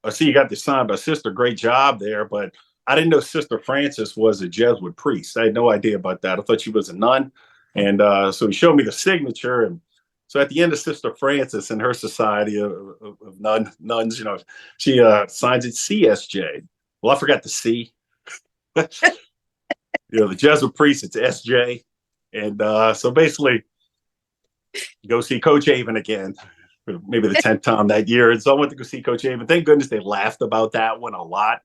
I see you got this signed by Sister. Great job there, but I didn't know Sister Francis was a Jesuit priest. I had no idea about that. I thought she was a nun." And so he showed me the signature. And so at the end of Sister Francis and her society of nuns, you know, she signs it CSJ. Well, I forgot the C. You know, the Jesuit priest, it's SJ. And so basically, go see Coach Avon again, for maybe the 10th time that year. And so I went to go see Coach Avon. Thank goodness they laughed about that one a lot.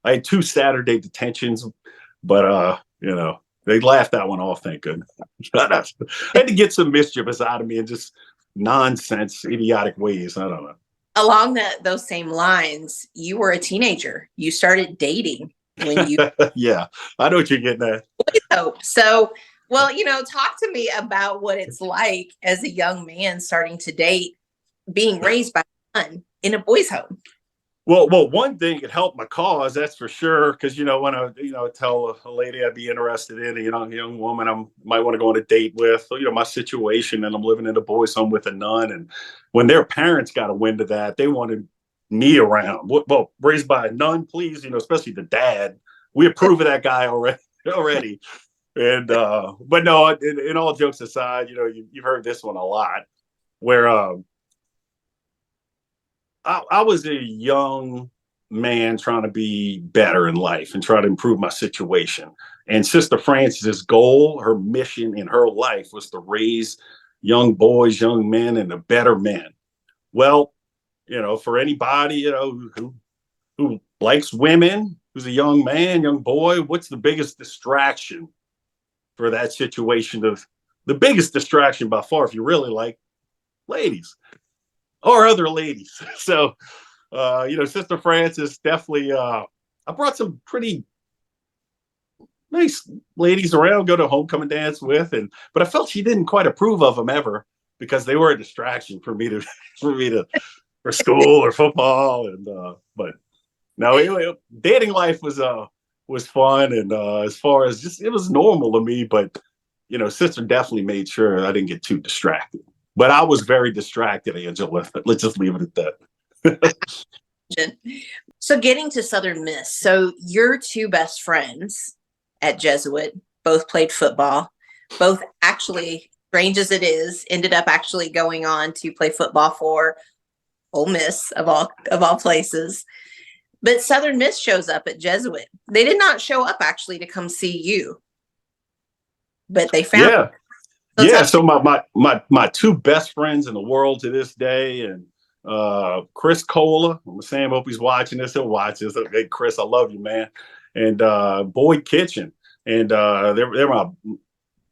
I had 2 Saturday detentions, but you know, they laughed that one off, thank goodness. I had to get some mischievous out of me in just nonsense, idiotic ways. I don't know. Along those same lines, you were a teenager. You started dating when you Yeah, I know what you're getting at. hope. So, well, talk to me about what it's like as a young man starting to date, being raised by a son in a boys' home. Well, one thing it helped my cause, that's for sure. Because when I tell a lady I'd be interested in, a young woman I might want to go on a date with, so, my situation, and I'm living in a boys' home with a nun, and when their parents got a wind of that, they wanted me around. Well, raised by a nun, please, especially the dad. We approve of that guy already. And but no, in all jokes aside, you've heard this one a lot, where I was a young man trying to be better in life and try to improve my situation. And Sister Francis's goal, her mission in her life, was to raise young boys, young men, and a better men. Well, for anybody, who likes women, who's a young man, young boy, what's the biggest distraction for that situation? The biggest distraction by far, if you really like ladies or other ladies. So, Sister Francis definitely, I brought some pretty nice ladies around, go to homecoming dance with, but I felt she didn't quite approve of them ever because they were a distraction for me to for school or football, and but no, dating life was fun, and as far as just it was normal to me, but sister definitely made sure I didn't get too distracted. But I was very distracted, Angela. Let's just leave it at that. So getting to Southern Miss, so your two best friends at Jesuit both played football, both actually, strange as it is, ended up actually going on to play football for Ole Miss of all places. But Southern Miss shows up at Jesuit. They did not show up actually to come see you, but they found. Yeah, yeah. So my two best friends in the world to this day, and Chris Cola. I'm Sam. Hope he's watching this. He'll watch this. Hey, Chris, I love you, man. And Boyd Kitchen, and they're my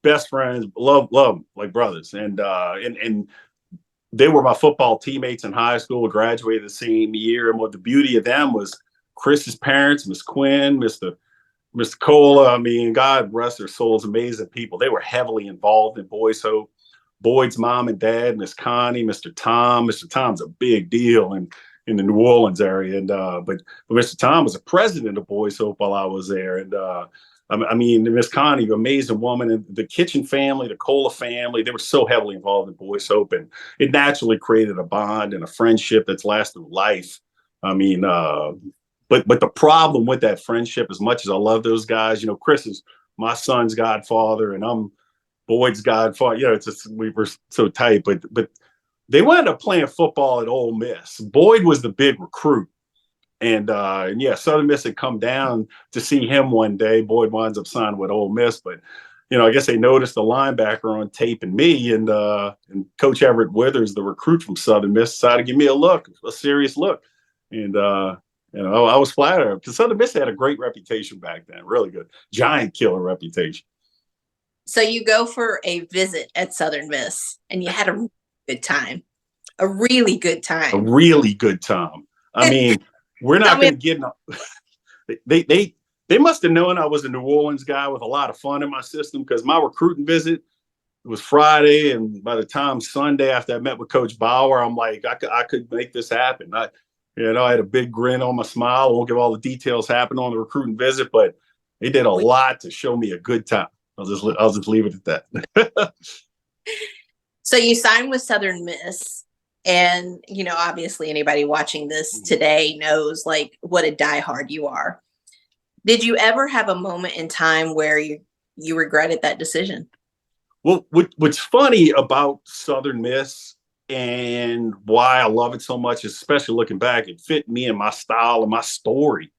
best friends. Love them like brothers. And they were my football teammates in high school. Graduated the same year. And what the beauty of them was Chris's parents, Miss Quinn, Mr. Cola. I mean, God rest their souls, amazing people. They were heavily involved in Boys Hope. Boyd's mom and dad, Miss Connie, Mr. Tom. Mr. Tom's a big deal in the New Orleans area, and but Mr. Tom was a president of Boys Hope while I was there, and I mean, Miss Connie, amazing woman, and the Kitchen family, the Cola family, they were so heavily involved in Boys Hope, and it naturally created a bond and a friendship that's lasted life. I mean, but the problem with that friendship, as much as I love those guys, Chris is my son's godfather, and I'm Boyd's godfather. It's just we were so tight, but they wound up playing football at Ole Miss. Boyd was the big recruit. And yeah, Southern Miss had come down to see him one day. Boyd winds up signing with Ole Miss, but I guess they noticed the linebacker on tape and me, and Coach Everett Withers, the recruit from Southern Miss, decided to give me a serious look, and I was flattered because Southern Miss had a great reputation back then, really good, giant killer reputation. So you go for a visit at Southern Miss, and you had a good time, a really good time, a really good time. I mean. We're not going to get they must have known I was a New Orleans guy with a lot of fun in my system, because my recruiting visit was Friday, and by the time Sunday after I met with Coach Bauer, I'm like, I could make this happen. I had a big grin on my smile. I won't give all the details happened on the recruiting visit, but they did a lot to show me a good time. I'll just leave it at that. So you signed with Southern Miss. And, obviously anybody watching this today knows like what a diehard you are. Did you ever have a moment in time where you regretted that decision? Well, what's funny about Southern Miss and why I love it so much, especially looking back, it fit me and my style and my story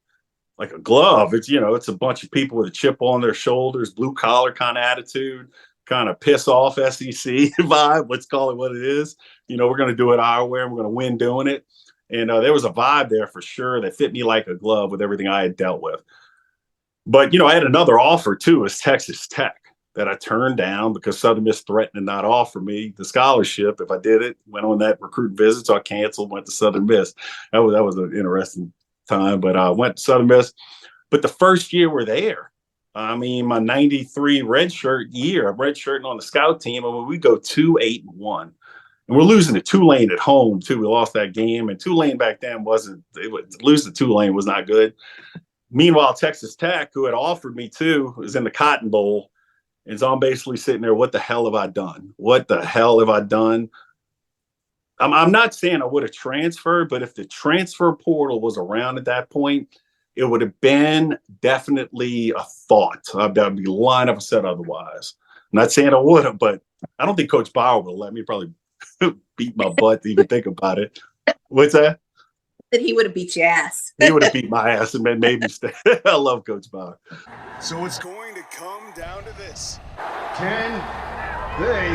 like a glove. It's a bunch of people with a chip on their shoulders, blue collar kind of attitude, kind of piss off SEC vibe. Let's call it what it is. We're going to do it our way, and we're going to win doing it. And there was a vibe there for sure that fit me like a glove with everything I had dealt with. But, I had another offer too, as Texas Tech, that I turned down because Southern Miss threatened to not offer me the scholarship if I did it. Went on that recruit visit, so I canceled, went to Southern Miss. That was an interesting time, but I went to Southern Miss. But the first year we're there, I mean, my 93 redshirt year, I'm redshirting on the scout team, and we go 2-8-1. And we're losing to Tulane at home, too. We lost that game. And Tulane back then losing to Tulane was not good. Meanwhile, Texas Tech, who had offered me too, was in the Cotton Bowl. And so I'm basically sitting there, what the hell have I done? What the hell have I done? I'm not saying I would have transferred, but if the transfer portal was around at that point, it would have been definitely a thought. I'd be lying if I said otherwise. I'm not saying I would have, but I don't think Coach Bauer would let me probably beat my butt to even think about it. What's that? That he would have beat your ass. He would have beat my ass and made me stay. I love Coach Bauer. So it's going to come down to this. Can they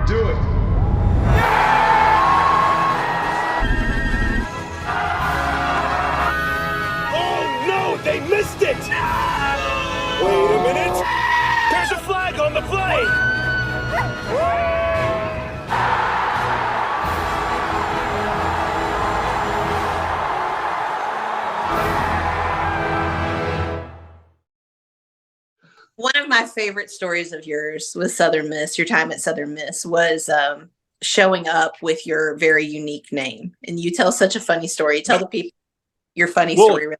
do it? Oh no, they missed it! Wait a minute. There's a flag on the play. One of my favorite stories of yours with Southern Miss, your time at Southern Miss, was showing up with your very unique name. And you tell such a funny story. You tell the people your funny Well, story.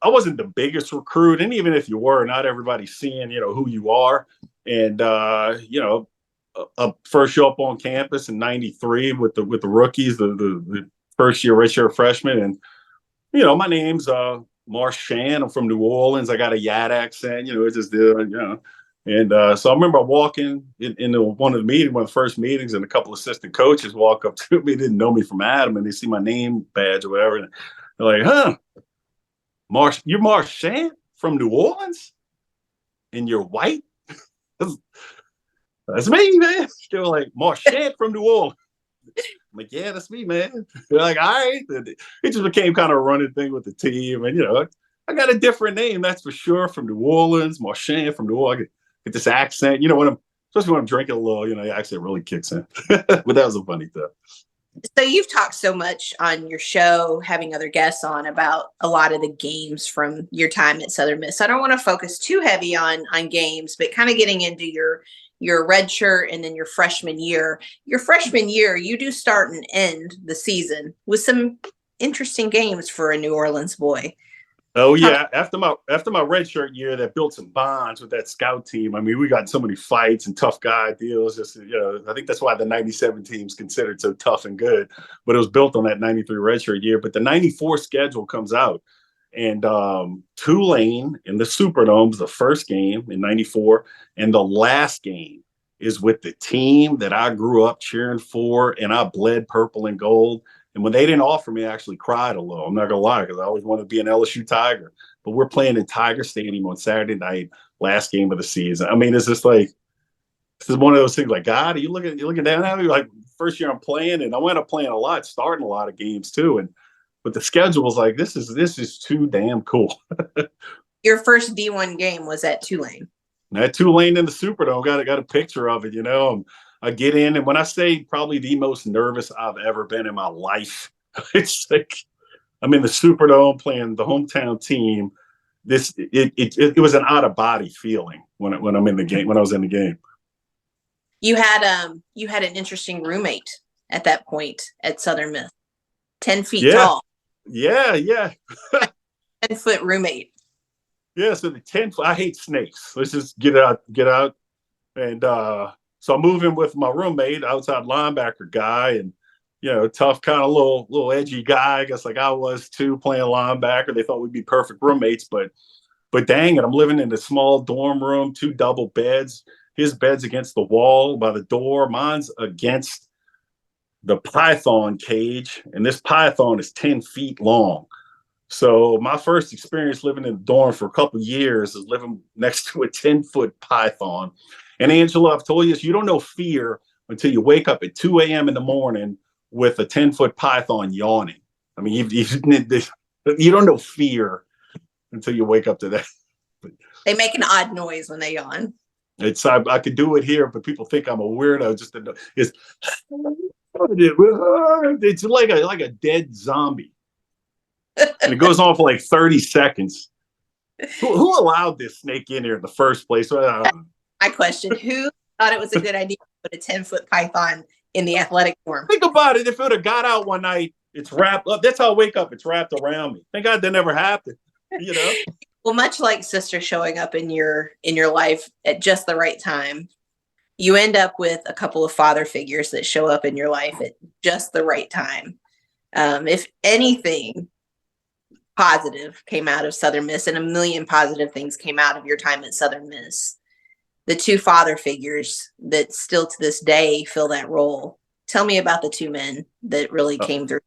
I wasn't the biggest recruit, and even if you were, not everybody's seeing, who you are. And first show up on campus in '93 with the rookies, the first year redshirt freshman, and my name's Marchant. I'm from New Orleans. I got a Yad accent. It's just And so I remember walking into one of the first meetings, and a couple assistant coaches walk up to me, didn't know me from Adam, and they see my name badge or whatever, and they're like, "Huh, you're Marchant from New Orleans, and you're white." That's me, man. They were like, "Marchant from New Orleans." I'm like, "Yeah, that's me, man." They're like, "All right." It just became kind of a running thing with the team, and I got a different name, that's for sure, from New Orleans, Marchant from New Orleans. Get this accent, especially when I'm drinking a little, the accent really kicks in. But that was a funny thing. So you've talked so much on your show, having other guests on, about a lot of the games from your time at Southern Miss. I don't want to focus too heavy on games, but kind of getting into your red shirt and then your freshman year. Your freshman year, you do start and end the season with some interesting games for a New Orleans boy. Oh yeah, after my redshirt year, that built some bonds with that scout team. I mean, we got so many fights and tough guy deals. Just I think that's why the '97 team's considered so tough and good. But it was built on that '93 redshirt year. But the '94 schedule comes out, and Tulane in the Superdome's the first game in '94, and the last game is with the team that I grew up cheering for, and I bled purple and gold. And when they didn't offer me, I actually cried a little. I'm not going to lie, because I always wanted to be an LSU Tiger. But we're playing in Tiger Stadium on Saturday night, last game of the season. I mean, it's just like, this is one of those things like, God, you're looking down at me? Like, first year I'm playing, and I went up playing a lot, starting a lot of games too. But the schedule was like, this is too damn cool. Your first D1 game was at Tulane. That Tulane in the Superdome, got a picture of it, I get in, and when I say probably the most nervous I've ever been in my life, it's like I'm in the Superdome playing the hometown team. It was an out of body feeling when I'm in the game, when I was in the game. You had an interesting roommate at that point at Southern Miss, 10 feet tall. Yeah. 10-foot roommate. Yeah, so the 10-foot. I hate snakes. Let's just get out, and so I move in with my roommate, outside linebacker guy, and tough, kind of little edgy guy, I guess, like I was too, playing linebacker. They thought we'd be perfect roommates, but dang it, I'm living in a small dorm room, 2 double beds. His bed's against the wall by the door. Mine's against the python cage, and this python is 10 feet long. So my first experience living in the dorm for a couple of years is living next to a 10-foot python. And Angela, I've told you this, you don't know fear until you wake up at 2 a.m. in the morning with a 10-foot python yawning. I mean, you don't know fear until you wake up to that. They make an odd noise when they yawn. I could do it here, but people think I'm a weirdo. It's like a dead zombie. And it goes on for like 30 seconds. Who allowed this snake in here in the first place? I question who thought it was a good idea to put a 10-foot python in the athletic dorm. Think about it. If it would have got out one night, it's wrapped up. That's how I wake up. It's wrapped around me. Thank God that never happened. Well, much like sister showing up in your life at just the right time, you end up with a couple of father figures that show up in your life at just the right time. If anything positive came out of Southern Miss, and a million positive things came out of your time at Southern Miss, the 2 father figures that still to this day fill that role. Tell me about the 2 men that really came through.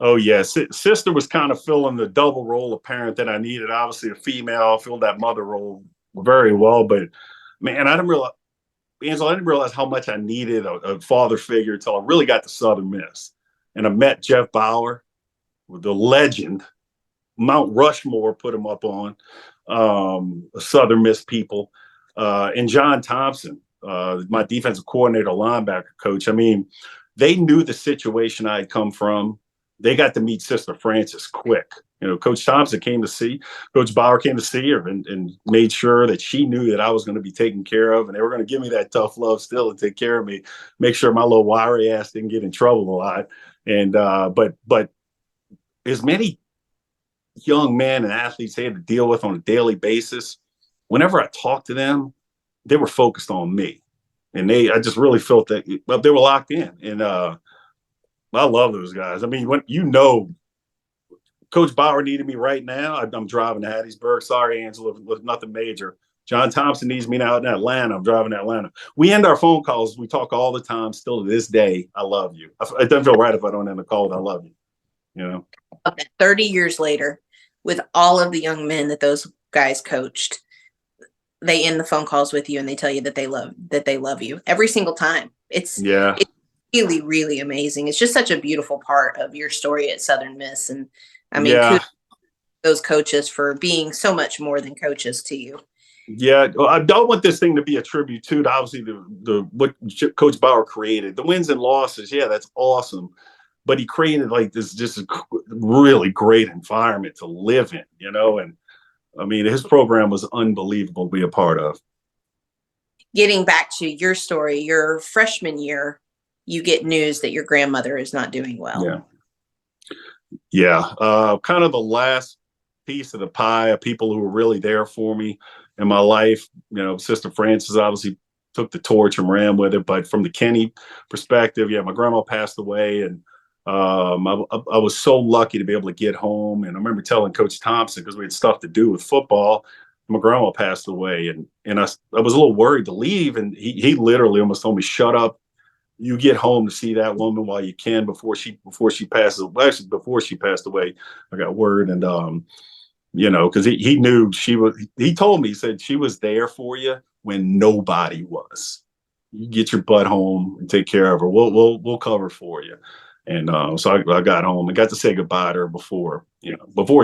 Oh, yeah. Sister was kind of filling the double role of parent that I needed. Obviously, a female filled that mother role very well. But, man, Angela, I didn't realize how much I needed a father figure until I really got to Southern Miss. And I met Jeff Bauer, the legend. Mount Rushmore put him up on, Southern Miss people. And John Thompson, my defensive coordinator, linebacker coach. I mean, they knew the situation I had come from. They got to meet Sister Francis quick. Coach Thompson Coach Bauer came to see her and made sure that she knew that I was going to be taken care of, and they were going to give me that tough love still and take care of me, make sure my little wiry ass didn't get in trouble a lot. And but as many young men and athletes they had to deal with on a daily basis, whenever I talked to them, they were focused on me, and I just really felt that they were locked in. And I love those guys. I mean, Coach Bauer needed me right now, I'm driving to Hattiesburg. Sorry, Angela, with nothing major. John Thompson needs me now in Atlanta. I'm driving to Atlanta. We end our phone calls. We talk all the time. Still to this day, I love you. It doesn't feel right if I don't end the call with I love you. 30 years later, with all of the young men that those guys coached, they end the phone calls with you and they tell you that they love you every single time. It's really, really amazing. It's just such a beautiful part of your story at Southern Miss. And I mean, kudos to those coaches for being so much more than coaches to you. Yeah, I don't want this thing to be a tribute to obviously the what Coach Bauer created. The wins and losses, that's awesome. But he created like this just a really great environment to live in, and I mean, his program was unbelievable to be a part of. Getting back to your story, your freshman year, you get news that your grandmother is not doing well. Kind of the last piece of the pie of people who were really there for me in my life. Sister Frances obviously took the torch and ran with it. But from the Kenney perspective, my grandma passed away, and I was so lucky to be able to get home. And I remember telling Coach Thompson, because we had stuff to do with football, my grandma passed away, and I was a little worried to leave, and he literally almost told me, "Shut up. You get home to see that woman while you can before she passes away." Actually, before she passed away, I got word, and because he knew he told me, he said, "She was there for you when nobody was. You get your butt home and take care of her. We'll cover for you." And so I got home and got to say goodbye to her before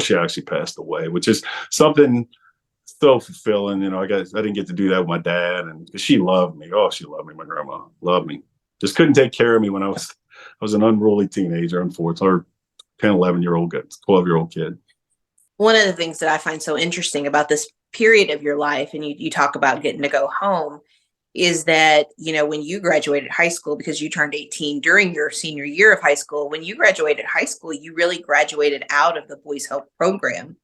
she actually passed away, which is something so fulfilling. I didn't get to do that with my dad, and she loved me. Oh, she loved me. My grandma loved me. Just couldn't take care of me when I was an unruly teenager, unfortunately, or 10, 11-year-old, 12-year-old kid. One of the things that I find so interesting about this period of your life, and you talk about getting to go home, is that, when you graduated high school, because you turned 18 during your senior year of high school, when you graduated high school, you really graduated out of the Boys Hope program.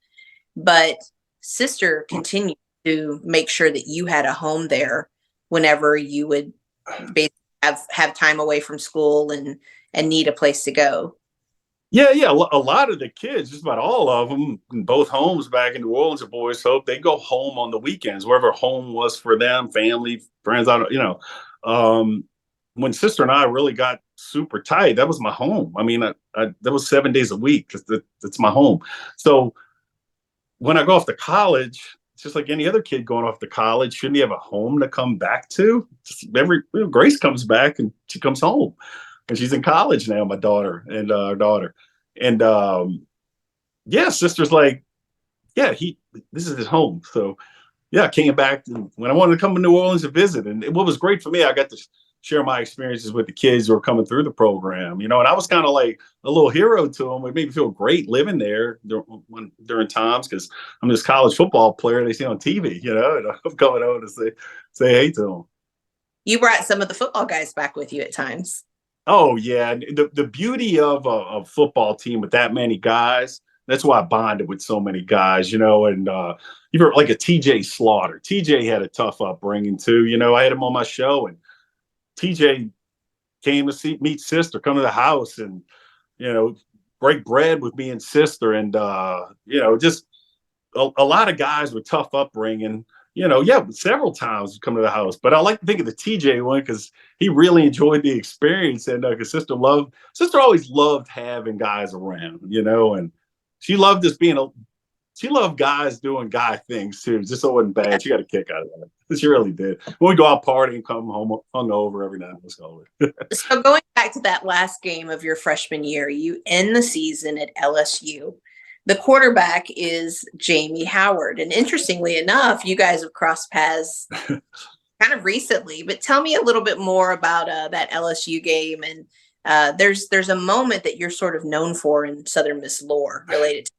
But sister continued to make sure that you had a home there whenever you would basically have time away from school and need a place to go. A lot of the kids, just about all of them, in both homes back in New Orleans at Boys Hope, they go home on the weekends, wherever home was for them, family, friends. When sister and I really got super tight, that was my home. I mean, that was 7 days a week. That's my home. So when I go off to college, just like any other kid going off to college, shouldn't you have a home to come back to? Grace comes back and she comes home. And she's in college now, my daughter and our daughter. And sister's like, this is his home. So I came back when I wanted to come to New Orleans to visit. And what was great for me, I got to share my experiences with the kids who were coming through the program, and I was kind of like a little hero to them. It made me feel great living there during times, because I'm this college football player they see on TV, and I'm coming over to say hey to them. You brought some of the football guys back with you at times. Oh yeah, the beauty of a football team with that many guys. That's why I bonded with so many guys, and even like a TJ Slaughter. TJ had a tough upbringing too. I had him on my show, and TJ came to meet sister, come to the house, and break bread with me and sister, and just a lot of guys with tough upbringing. Several times come to the house, but I like to think of the TJ one because he really enjoyed the experience, and because sister always loved having guys around, and she loved she loved guys doing guy things too. Just so it wasn't bad. She got a kick out of that. She really did. When we go out partying, come home hungover every night. Let's go. So going back to that last game of your freshman year, you end the season at LSU. The quarterback is Jamie Howard. And interestingly enough, you guys have crossed paths kind of recently, but tell me a little bit more about that LSU game. And there's a moment that you're sort of known for in Southern Miss lore related to.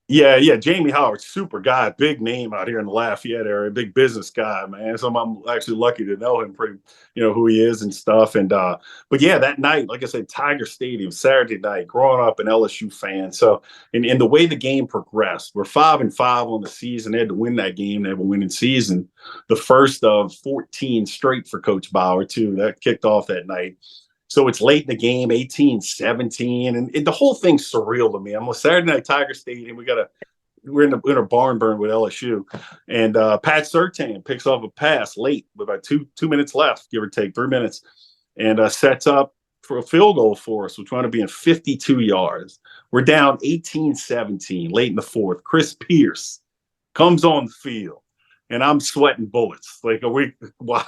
Yeah. Jamie Howard, super guy, big name out here in the Lafayette area, big business guy, man. So I'm actually lucky to know him pretty, who he is and stuff. But yeah, that night, like I said, Tiger Stadium, Saturday night, growing up an LSU fan. So, and the way the game progressed, we're 5-5 on the season. They had to win that game. They have a winning season, the first of 14 straight for Coach Bauer, too. That kicked off that night. So it's late in the game, 18-17, and the whole thing's surreal to me. I'm on Saturday Night Tiger Stadium. We're in a barn burn with LSU, and Pat Surtain picks off a pass late with about two minutes left, give or take 3 minutes, and sets up for a field goal for us. We're trying to be in 52 yards. We're down 18-17 late in the fourth. Chris Pierce comes on the field, and I'm sweating bullets. Like, wow.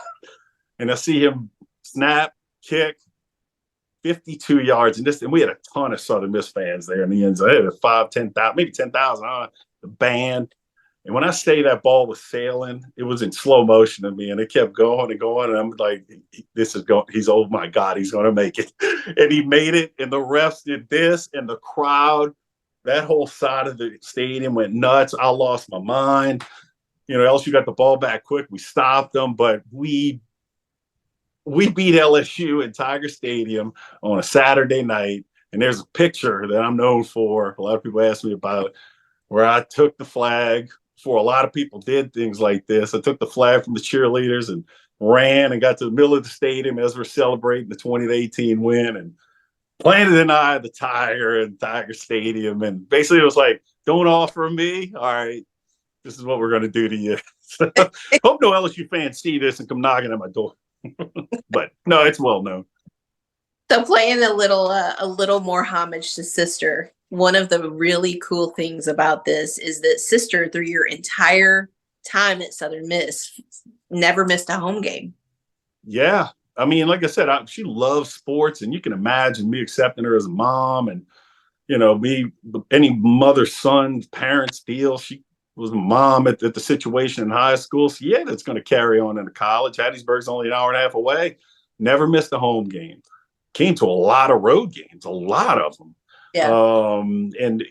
And I see him snap, kick, 52 yards, and we had a ton of Southern Miss fans there in the end zone. I had 5, 10,000, maybe 10,000. The band, and when I say that ball was sailing, it was in slow motion to me, and it kept going and going, and I'm like, "This is going. He's oh my God, he's going to make it," and he made it. And the refs did this, and the crowd, that whole side of the stadium went nuts. I lost my mind. LSU got the ball back quick. We stopped them, but we beat LSU in Tiger Stadium on a Saturday night. And there's a picture that I'm known for. A lot of people ask me about, where I took the flag before a lot of people did things like this. I took the flag from the cheerleaders and ran and got to the middle of the stadium as we're celebrating the 2018 win, and planted an eye of the tiger in Tiger Stadium. And basically it was like, don't offer me. All right, this is what we're going to do to you. So, hope no LSU fans see this and come knocking at my door. But no, it's well known. So playing a little more homage to Sister. One of the really cool things about this is that Sister, through your entire time at Southern Miss, never missed a home game. Yeah. I mean, like I said, she loves sports, and you can imagine me accepting her as a mom, and, me, any mother, son, parents deal. She was a mom at the situation in high school. So yeah, that's going to carry on into college. Hattiesburg's only an hour and a half away. Never missed a home game. Came to a lot of road games, a lot of them. Yeah. And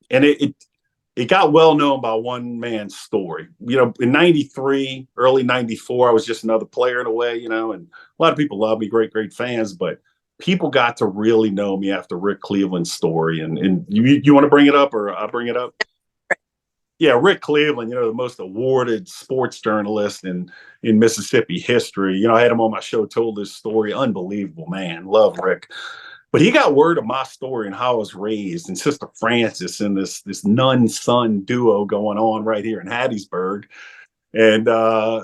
it got well known by one man's story. In 93, early 94, I was just another player in a way, and a lot of people love me, great fans, but people got to really know me after Rick Cleveland's story. And you want to bring it up, or I'll bring it up? Yeah, Rick Cleveland, the most awarded sports journalist in Mississippi history. I had him on my show, told this story. Unbelievable, man. Love Rick. But he got word of my story and how I was raised, and Sister Francis, and this nun-son duo going on right here in Hattiesburg. And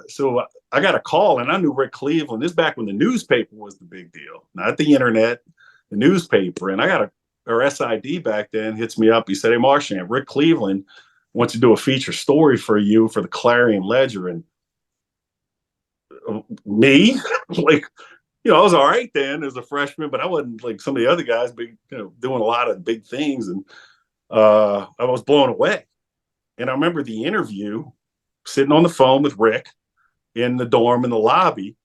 so I got a call, and I knew Rick Cleveland. This is back when the newspaper was the big deal, not the internet, the newspaper. And I got our SID back then hits me up. He said, "Hey, Marchant, Rick Cleveland wants to do a feature story for you for the Clarion Ledger." And me, like, I was all right then as a freshman, but I wasn't like some of the other guys, doing a lot of big things. And I was blown away. And I remember the interview, sitting on the phone with Rick in the dorm in the lobby,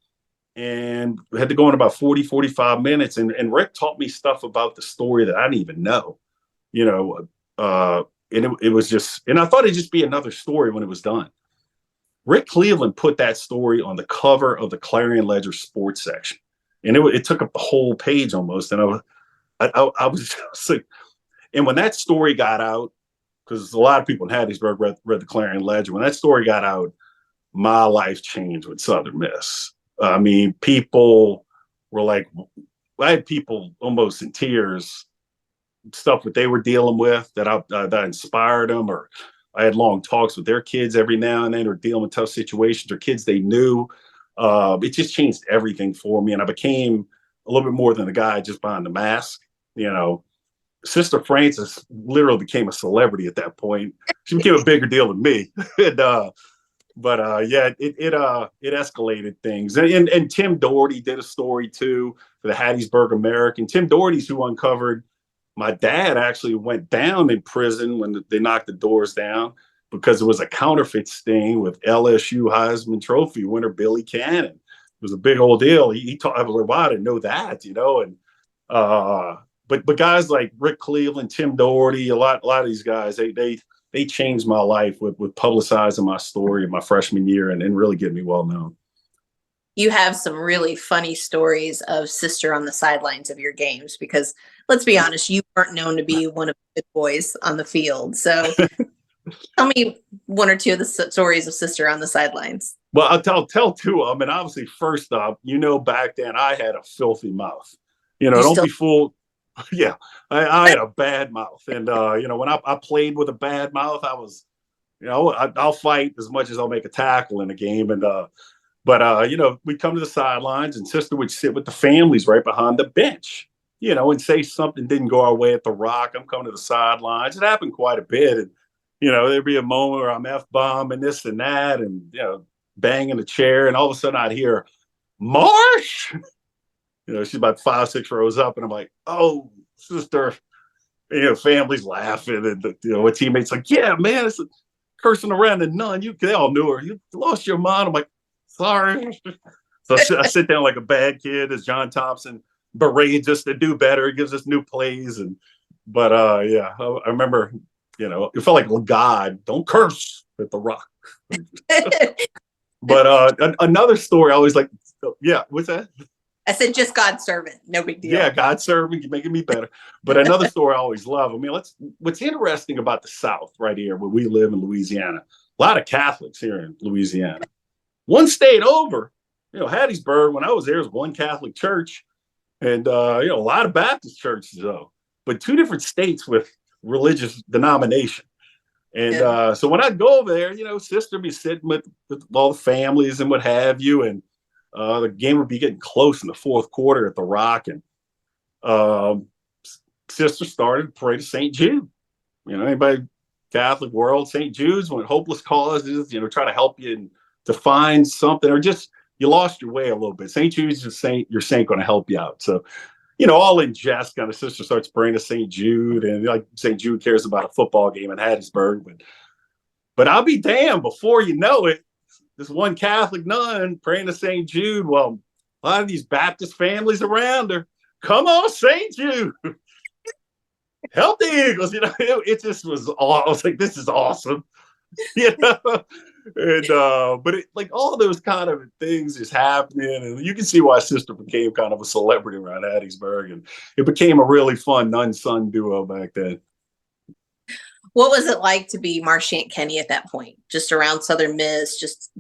and we had to go in about 40-45 minutes. And Rick taught me stuff about the story that I didn't even know, and it was just, and I thought it'd just be another story when it was done. Rick Cleveland put that story on the cover of the Clarion Ledger sports section, and it took up the whole page almost. And I was like, and when that story got out, because a lot of people in Hattiesburg read the Clarion Ledger, when that story got out, my life changed with Southern Miss. I mean, people were like, I had people almost in tears, stuff that they were dealing with that inspired them, or I had long talks with their kids every now and then, or dealing with tough situations, or kids they knew. It just changed everything for me, and I became a little bit more than a guy just behind the mask. Sister Francis literally became a celebrity at that point. She became a bigger deal than me. Yeah, it escalated things. And Tim Doherty did a story too for the Hattiesburg American. Tim Doherty's who uncovered my dad actually went down in prison when they knocked the doors down, because it was a counterfeit sting with LSU Heisman Trophy winner Billy Cannon. It was a big old deal. He taught. I was like, wow, I didn't know that, and but guys like Rick Cleveland, Tim Doherty, a lot of these guys, they changed my life with publicizing my story in my freshman year and really getting me well known. You have some really funny stories of sister on the sidelines of your games because let's be honest, you weren't known to be one of the good boys on the field. So tell me one or two of the stories of sister on the sidelines. Well, I'll tell two of them. And obviously, first off, back then I had a filthy mouth. Don't be fooled. Yeah, I had a bad mouth. And, when I played with a bad mouth, I was, I'll fight as much as I'll make a tackle in a game. And, but we'd come to the sidelines and sister would sit with the families right behind the bench, and say something didn't go our way at the Rock. I'm coming to the sidelines. It happened quite a bit. And, there'd be a moment where I'm F-bombing this and that and, banging the chair. And all of a sudden I'd hear, Marsh! She's about 5-6 rows up. And I'm like, oh, sister. Family's laughing. And, my teammates like, yeah, man, it's cursing around and none. They all knew her. You lost your mind. I'm like, sorry. So I sit down like a bad kid as John Thompson berates us to do better. He gives us new plays. But I remember, it felt like, well, God, don't curse at the Rock. But another story I always like, yeah, what's that? I said just God's servant. No big deal. Yeah, God's servant. You're making me better. But another story I always love. I mean, what's interesting about the South right here, where we live in Louisiana, a lot of Catholics here in Louisiana. One state over, Hattiesburg, when I was there, was one Catholic church. And, a lot of Baptist churches, though. But two different states with religious denomination. And so when I'd go over there, sister would be sitting with all the families and what have you. And the game would be getting close in the fourth quarter at the Rock. And sister started to pray to St. Jude. Anybody Catholic world, St. Jude's, when hopeless causes, try to help you to find something, or just you lost your way a little bit. St. Jude's your saint going to help you out. So, all in jest, kind of sister starts praying to St. Jude, and like St. Jude cares about a football game in Hattiesburg. But I'll be damned, before you know it, this one Catholic nun praying to St. Jude. Well, a lot of these Baptist families around her, come on, St. Jude, help the Eagles. It just was all. I was like, this is awesome. And but like all those kind of things is happening, and you can see why sister became kind of a celebrity around Hattiesburg, and it became a really fun nun-son duo back then. What was it like to be Marchant Kenney at that point? Just around Southern Miss, just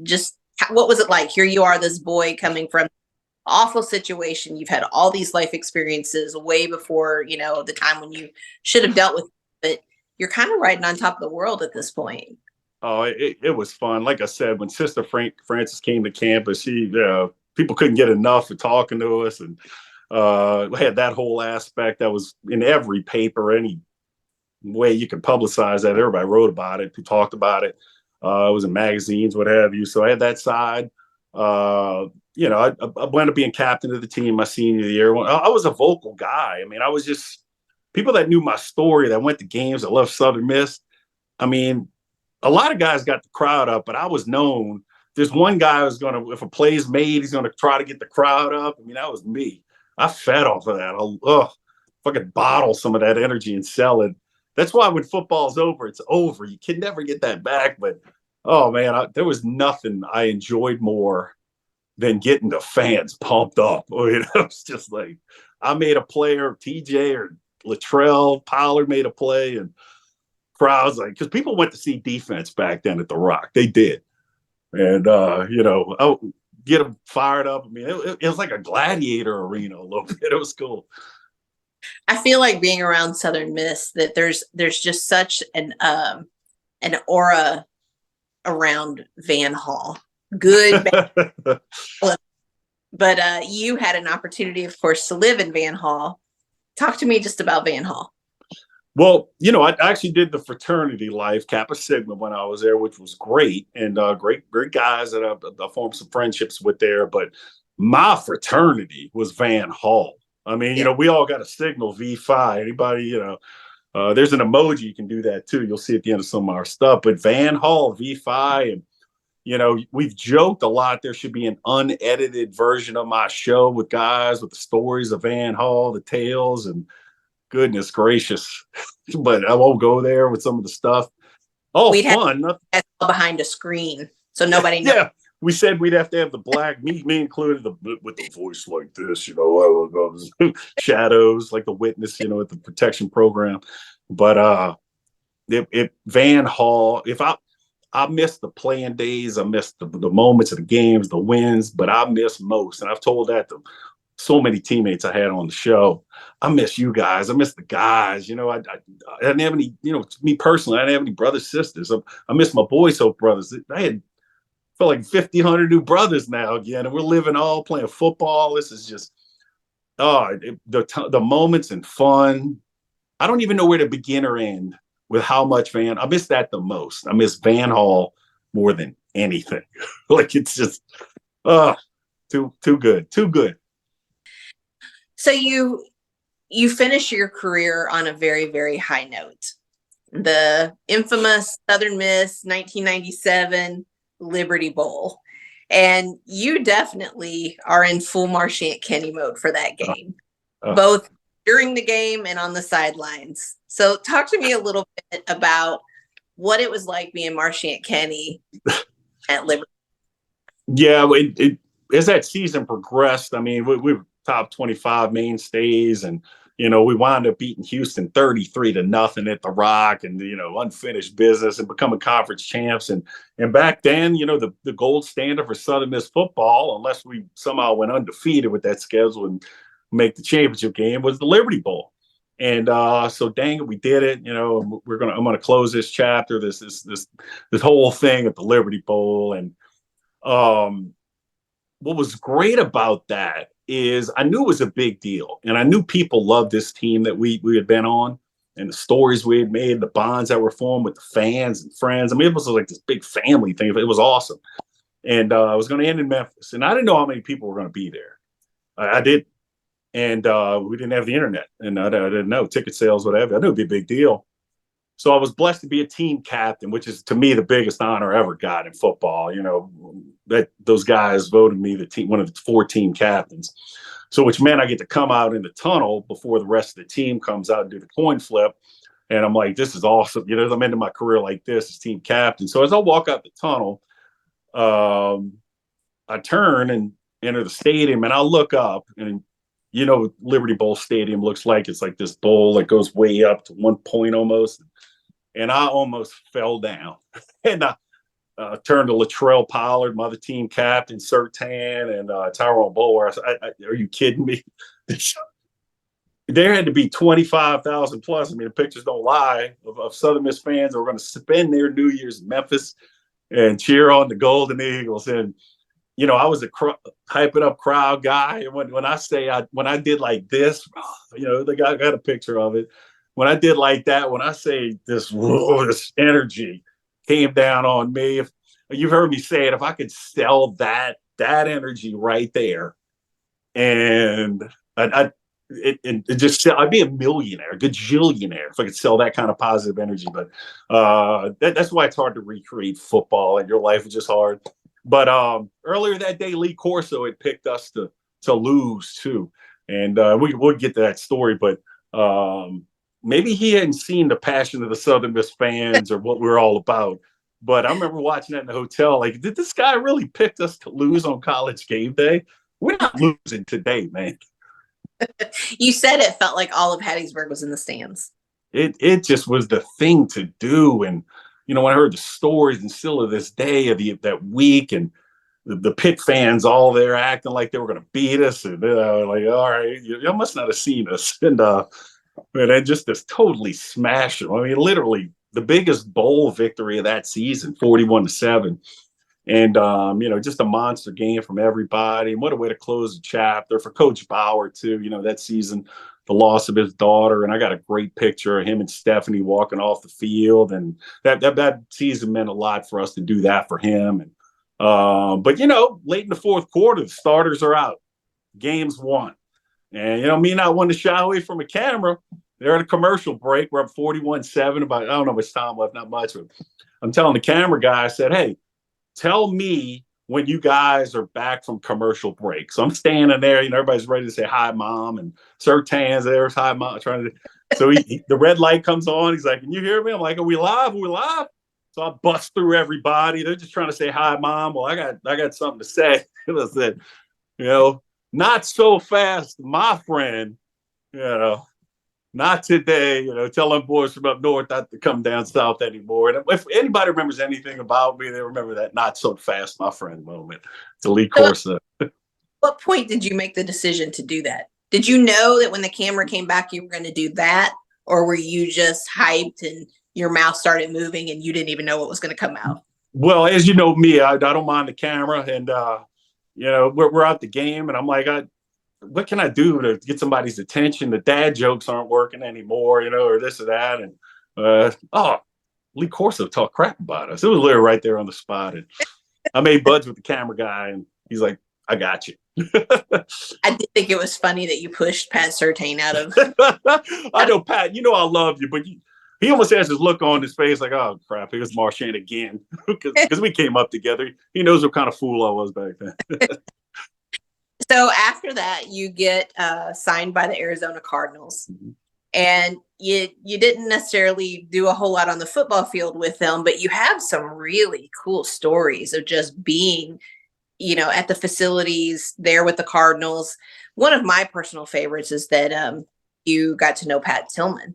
what was it like? Here you are, this boy coming from awful situation. You've had all these life experiences way before, the time when you should have dealt with it, but you're kind of riding on top of the world at this point. Oh, it was fun. Like I said, when Sister Francis came to campus, people couldn't get enough of talking to us, and had that whole aspect that was in every paper, any way you could publicize that. Everybody wrote about it, who talked about it. It was in magazines, what have you. So I had that side. I wound up being captain of the team my senior year. I was a vocal guy. I mean, I was just people that knew my story, that went to games, that loved Southern Miss. I mean, a lot of guys got the crowd up, but I was known. There's one guy who's going to, if a play's made, he's going to try to get the crowd up. I mean, that was me. I fed off of that. If I could bottle some of that energy and sell it. That's why when football's over, it's over. You can never get that back. But, oh, man, there was nothing I enjoyed more than getting the fans pumped up. It's just like I made a play, or TJ or Latrell Pollard made a play, and crowds because people went to see defense back then at the Rock. They did. And, get them fired up. I mean, it was like a gladiator arena a little bit. It was cool. I feel like being around Southern Miss that there's just such an aura around Van Hall. Good, bad. But you had an opportunity, of course, to live in Van Hall. Talk to me just about Van Hall. Well, I actually did the fraternity life, Kappa Sigma, when I was there, which was great, and great guys that I formed some friendships with there. But my fraternity was Van Hall. I mean, we all got a signal V5. Anybody, there's an emoji you can do that too. You'll see at the end of some of our stuff. But Van Hall, V5, and we've joked a lot. There should be an unedited version of my show with guys with the stories of Van Hall, the tales, and Goodness gracious. But I won't go there with some of the stuff. Oh, We'd have fun. that behind a screen, so nobody knows. Yeah. We said we'd have to have the black, me included, with the voice like this, shadows, like the witness, at the protection program. But Van Hall, I miss the playing days, I miss the moments of the games, the wins, but I miss most. And I've told that to so many teammates I had on the show. I miss you guys. I miss the guys. I didn't have any, me personally, I didn't have any brothers, sisters. I miss my boys' hope brothers. I had felt like 50, 100 new brothers now again, and we're living all playing football. This is just, the moments and fun. I don't even know where to begin or end with how much I miss that the most. I miss Van Hall more than anything. Like it's just, too good, too good. So you finish your career on a very, very high note. The infamous Southern Miss 1997 Liberty Bowl. And you definitely are in full Marchant Kenney mode for that game, both during the game and on the sidelines. So talk to me a little bit about what it was like being Marchant Kenney at Liberty. Yeah, as that season progressed, I mean, we were top 25 mainstays, and we wound up beating Houston 33-0 at the Rock, and unfinished business, and becoming conference champs. And back then, the gold standard for Southern Miss football, unless we somehow went undefeated with that schedule and make the championship game, was the Liberty Bowl. And so dang it, we did it. I'm gonna close this chapter, this whole thing at the Liberty Bowl. And what was great about that is I knew it was a big deal, and I knew people loved this team that we had been on, and the stories we had made, the bonds that were formed with the fans and friends. I mean, it was like this big family thing. It was awesome. And I was going to end in Memphis, and I didn't know how many people were going to be there. I did. And we didn't have the internet, and I didn't know ticket sales, whatever. I knew it'd be a big deal. So I was blessed to be a team captain, which is, to me, the biggest honor I ever got in football. That those guys voted me one of the 4 team captains. So which meant I get to come out in the tunnel before the rest of the team comes out and do the coin flip. And I'm like, this is awesome. I'm ending my career like this as team captain. So as I walk out the tunnel, I turn and enter the stadium, and I look up, and Liberty Bowl Stadium looks like it's like this bowl that goes way up to one point almost. And I almost fell down. And I turned to Latrell Pollard, my other team captain, Sertan, and Tyrone Bowler. I said, are you kidding me? There had to be 25,000 plus. I mean, the pictures don't lie, of Southern Miss fans who were going to spend their New Year's in Memphis and cheer on the Golden Eagles. And I was a hype it up crowd guy. And when I did like this, they got a picture of it. When I did like that, when I say this energy came down on me, if you've heard me say it, if I could sell that energy right there, and I'd be a millionaire, a gajillionaire if I could sell that kind of positive energy. But that's why it's hard to recreate football, and your life is just hard. But earlier that day, Lee Corso had picked us to lose too, and we'll get to that story. But maybe he hadn't seen the passion of the Southern Miss fans or what we're all about. But I remember watching that in the hotel. Like, did this guy really pick us to lose on College game day? We're not losing today, man. You said it felt like all of Hattiesburg was in the stands. It just was the thing to do. And when I heard the stories, and still to this day of that week, and the Pitt fans all there acting like they were going to beat us, and like, all right, you must not have seen us. And then just this totally smash them. I mean, literally the biggest bowl victory of that season, 41-7. And, just a monster game from everybody. And what a way to close the chapter for Coach Bauer, too. That season, the loss of his daughter. And I got a great picture of him and Stephanie walking off the field. And that season meant a lot for us to do that for him. And but, late in the fourth quarter, the starters are out. Game's won. And, me not wanting to shy away from a camera. They're at a commercial break. We're up 41-7. About, I don't know much time left, not much. But I'm telling the camera guy, I said, hey, tell me when you guys are back from commercial break. So I'm standing there, everybody's ready to say hi, Mom, and Sertan's there, hi, Mom, trying to. So the red light comes on. He's like, "Can you hear me?" I'm like, "Are we live? Are we live?" So I bust through everybody. They're just trying to say hi, Mom. Well, I got something to say. I said, not so fast, my friend. You know, not today. Tell them boys from up north not to come down south anymore. And if anybody remembers anything about me, they remember that "not so fast, my friend" moment. To Lee So Corsa. what point did you make the decision to do that? Did you know that when the camera came back, you were going to do that? Or were you just hyped and your mouth started moving and you didn't even know what was going to come out? Well, as you know me, I don't mind the camera, and we're out the game, and I'm like, what can I do to get somebody's attention? The dad jokes aren't working anymore, or this or that, and Lee Corso talked crap about us. It was literally right there on the spot, and I made buds with the camera guy, and he's like, "I got you." I did think it was funny that you pushed Pat Surtain out of. I know, Pat. I love you, but he almost has this look on his face like, "Oh crap, here's Marchant again," because we came up together. He knows what kind of fool I was back then. So after that, you get signed by the Arizona Cardinals, and you didn't necessarily do a whole lot on the football field with them, but you have some really cool stories of just being, at the facilities there with the Cardinals. One of my personal favorites is that you got to know Pat Tillman.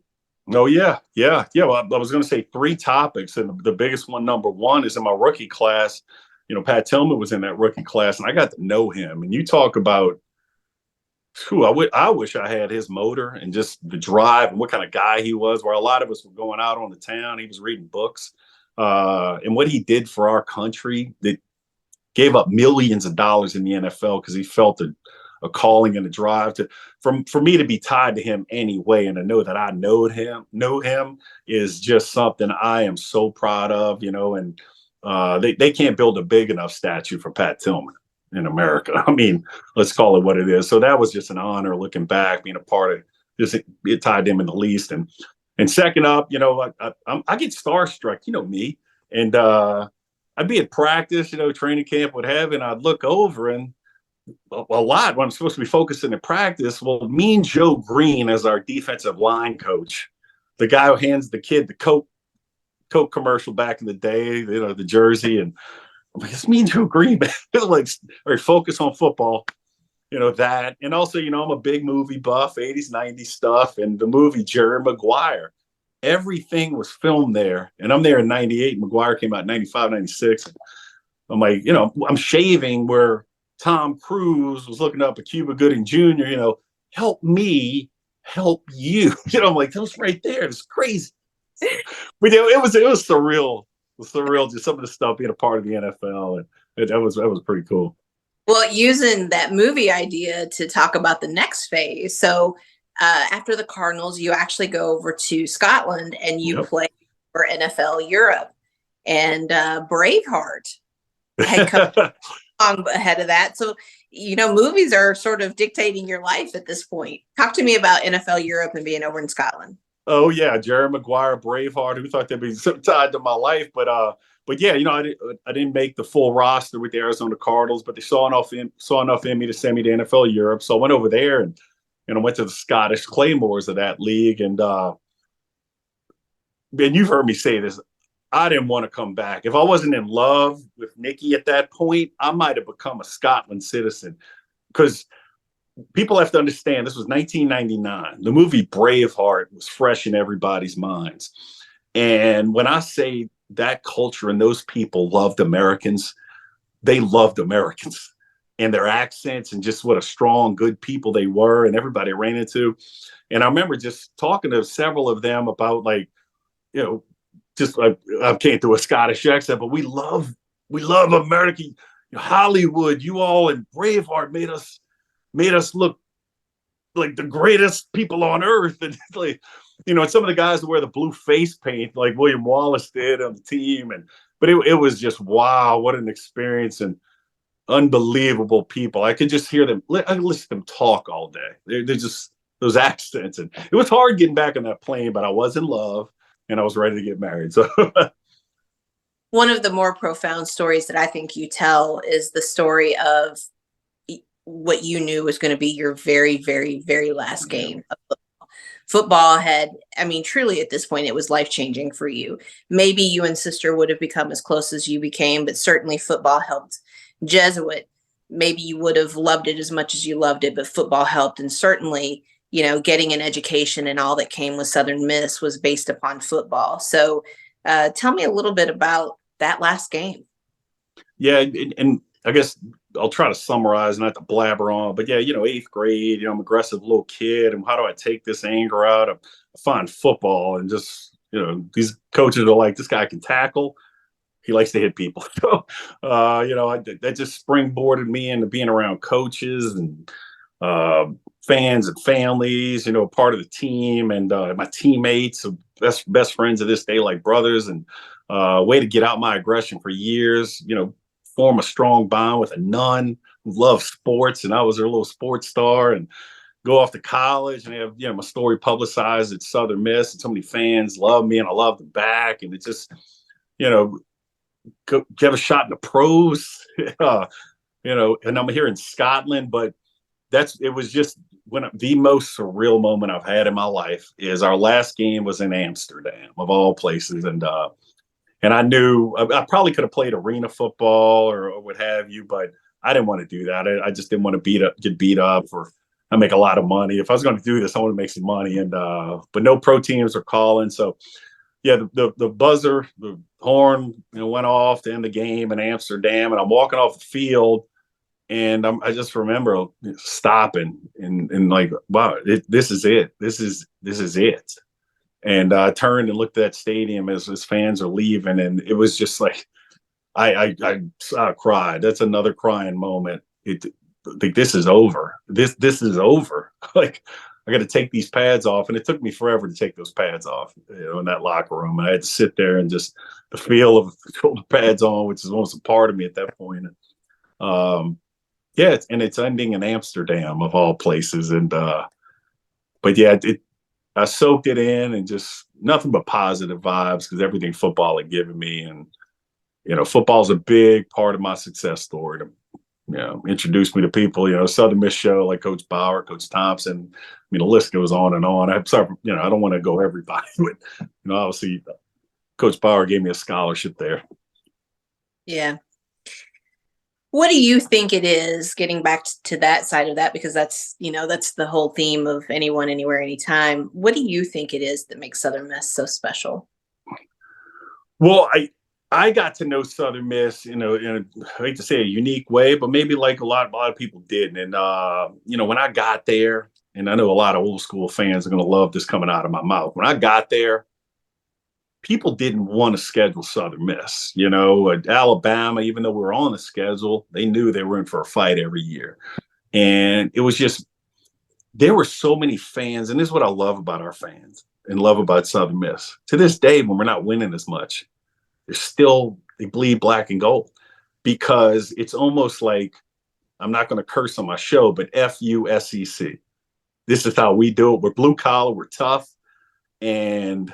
Oh yeah. Well, I was going to say 3 topics, and the biggest one, number one, is in my rookie class. Pat Tillman was in that rookie class, and I got to know him. And you talk about, I wish I had his motor and just the drive and what kind of guy he was. Where a lot of us were going out on the town, he was reading books, and what he did for our country. That gave up millions of dollars in the NFL because he felt a calling and a drive for me to be tied to him anyway, and to know that I know him is just something I am so proud of. And they can't build a big enough statue for Pat Tillman in America. I mean, let's call it what it is. So that was just an honor looking back, being a part of just it tied him in the least. And second up, I get starstruck, me, and I'd be at practice, training camp, what have you, and I'd look over, and a lot when I'm supposed to be focusing in practice. Well, Mean Joe Green, as our defensive line coach, the guy who hands the kid the Coke commercial back in the day, the jersey, and I'm like, it's Mean Joe Green, man. Like, all right, focus on football, that. And also, I'm a big movie buff, 80s, 90s stuff, and the movie Jerry Maguire. Everything was filmed there, and I'm there in 98. Maguire came out in 95, 96. I'm like, I'm shaving where Tom Cruise was looking up at Cuba Gooding Jr., help me, help you. I'm like, that was right there. It's crazy. But it was surreal. It was surreal, just some of the stuff being a part of the NFL, and that was pretty cool. Well, using that movie idea to talk about the next phase. So after the Cardinals, you actually go over to Scotland and you play for NFL Europe, and Braveheart had come on ahead of that. So, movies are sort of dictating your life at this point. Talk to me about NFL Europe and being over in Scotland. Oh yeah, Jerry Maguire, Braveheart. Who thought that'd be so tied to my life? But yeah, I didn't make the full roster with the Arizona Cardinals, but they saw enough in me to send me to NFL Europe. So I went over there and I went to the Scottish Claymores of that league. And you've heard me say this. I didn't want to come back. If I wasn't in love with Nikki at that point, I might have become a Scotland citizen, because people have to understand this was 1999. The movie Braveheart was fresh in everybody's minds. And when I say that culture and those people loved Americans, they loved Americans and their accents and just what a strong, good people they were, and everybody ran into. And I remember just talking to several of them about, like, just I can't do a Scottish accent, but we love America, Hollywood. You all and Braveheart made us look like the greatest people on earth. And like, and some of the guys that wear the blue face paint, like William Wallace did on the team. But it was just, wow, what an experience, and unbelievable people. I could just hear them. I could listen to them talk all day. They're just those accents, and it was hard getting back on that plane. But I was in love, and I was ready to get married. So one of the more profound stories that I think you tell is the story of what you knew was going to be your very, very, very last game of football. football had, I mean, truly at this point, it was life changing for you. Maybe you and sister would have become as close as you became, but certainly football helped. Jesuit, maybe you would have loved it as much as you loved it, but football helped. And certainly, getting an education and all that came with Southern Miss was based upon football. So tell me a little bit about that last game. Yeah, and I guess I'll try to summarize, not to blabber on, but yeah, eighth grade, I'm an aggressive little kid, and how do I take this anger out? I find football, and just these coaches are like, this guy can tackle. He likes to hit people. So, that just springboarded me into being around coaches and fans and families, part of the team, and my teammates, best friends to this day, like brothers, and way to get out my aggression for years, form a strong bond with a nun who loved sports, and I was her little sports star, and go off to college and have my story publicized at Southern Miss, and so many fans love me and I love them back, and it just get a shot in the pros, and I'm here in Scotland, but it was just the most surreal moment I've had in my life is our last game was in Amsterdam, of all places, and I knew I probably could have played arena football or what have you, but I didn't want to do that. I just didn't want to get beat up, or I make a lot of money. If I was going to do this, I want to make some money, and but no pro teams are calling, so. Yeah, the buzzer, the horn, went off to end the game in Amsterdam, and I'm walking off the field, and I just remember stopping and like, wow, this is it. This is it. And I turned and looked at that stadium as fans are leaving, and it was just like, I cried. That's another crying moment. Like, this is over. This is over. Like, I got to take these pads off, and it took me forever to take those pads off, in that locker room. And I had to sit there and just the feel of the shoulder pads on, which is almost a part of me at that point. And, it's ending in Amsterdam, of all places. And but yeah, I soaked it in, and just nothing but positive vibes, because everything football had given me, and football's a big part of my success story. To introduce me to people, Southern Miss show, like Coach Bauer, Coach Thompson. I mean, the list goes on and on. I don't want to go everybody, but obviously Coach Bauer gave me a scholarship there. Yeah. What do you think it is, getting back to that side of that, because that's the whole theme of anyone, anywhere, anytime. What do you think it is that makes Southern Miss so special? Well, I got to know Southern Miss, in I hate to say a unique way, but maybe like a lot of people didn't. And, when I got there, and I know a lot of old school fans are going to love this coming out of my mouth. When I got there, people didn't want to schedule Southern Miss. At Alabama, even though we were on the schedule, they knew they were in for a fight every year. And it was just, there were so many fans. And this is what I love about our fans and love about Southern Miss. To this day, when we're not winning as much, they bleed black and gold, because it's almost like, I'm not going to curse on my show, but FUSEC. This is how we do it. We're blue collar, we're tough, and